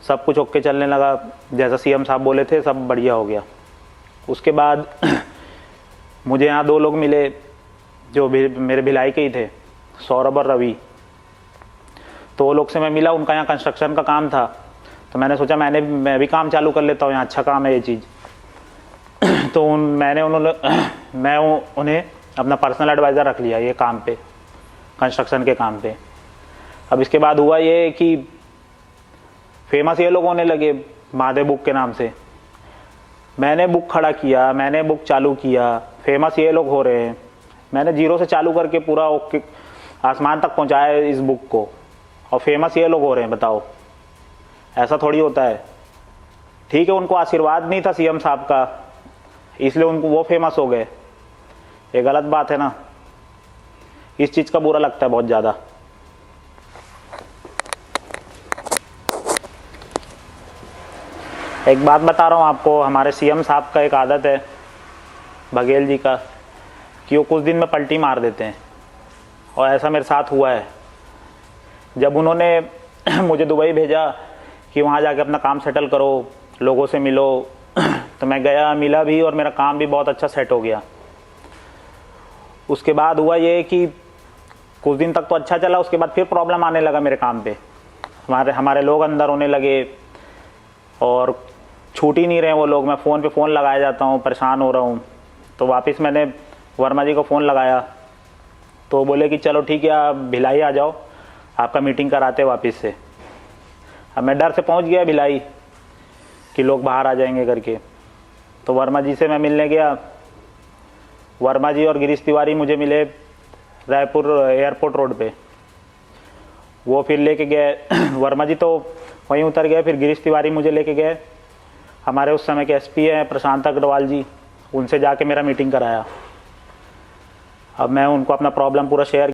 सब कुछ ओके चलने लगा। जैसा सीएम साहब बोले थे सब बढ़िया हो गया। उसके बाद मुझे यहाँ 2 लोग मिले जो भी मेरे भिलाई के ही थे, सौरभ और रवि। तो वो लोग से मैं मिला, उनका यहाँ कंस्ट्रक्शन का काम था। तो मैंने सोचा मैं भी काम चालू कर लेता हूँ, यहाँ अच्छा काम है ये चीज़। तो मैं उन्हें अपना पर्सनल एडवाइज़र रख लिया ये काम पे, कंस्ट्रक्शन के काम पे। अब इसके बाद हुआ ये कि फेमस ये लोग होने लगे महादेव बुक के नाम से। मैंने बुक खड़ा किया, मैंने बुक चालू किया, फेमस ये लोग हो रहे हैं। मैंने जीरो से चालू करके पूरा ओके आसमान तक पहुंचाया इस बुक को, और फेमस ये लोग हो रहे हैं। बताओ, ऐसा थोड़ी होता है। ठीक है, उनको आशीर्वाद नहीं था सीएम साहब का, इसलिए उनको वो फेमस हो गए। ये गलत बात है ना। इस चीज़ का बुरा लगता है बहुत ज़्यादा। एक बात बता रहा हूँ आपको, हमारे सीएम साहब का एक आदत है, बघेल जी का, कि वो कुछ दिन में पलटी मार देते हैं। और ऐसा मेरे साथ हुआ है। जब उन्होंने मुझे दुबई भेजा कि वहाँ जाके अपना काम सेटल करो, लोगों से मिलो, तो मैं गया, मिला भी और मेरा काम भी बहुत अच्छा सेट हो गया। उसके बाद हुआ ये कि कुछ दिन तक तो अच्छा चला, उसके बाद फिर प्रॉब्लम आने लगा मेरे काम पे। हमारे लोग अंदर होने लगे और छूट ही नहीं रहे वो लोग। मैं फ़ोन पे फ़ोन लगाया जाता हूँ, परेशान हो रहा हूँ। तो वापस मैंने वर्मा जी को फ़ोन लगाया, तो बोले कि चलो ठीक है, आप भिलाई आ जाओ, आपका मीटिंग कराते वापस से। अब मैं डर से पहुँच गया भिलाई कि लोग बाहर आ जाएंगे करके। तो वर्मा जी से मैं मिलने गया। वर्मा जी और गिरीश तिवारी मुझे मिले रायपुर एयरपोर्ट रोड पे। वो फिर लेके गए वर्मा जी तो वहीं उतर गए, फिर गिरीश तिवारी मुझे लेके गए हमारे उस समय के एसपी हैं प्रशांत अग्रवाल जी, उनसे जाके मेरा मीटिंग कराया। अब मैं उनको अपना प्रॉब्लम पूरा शेयर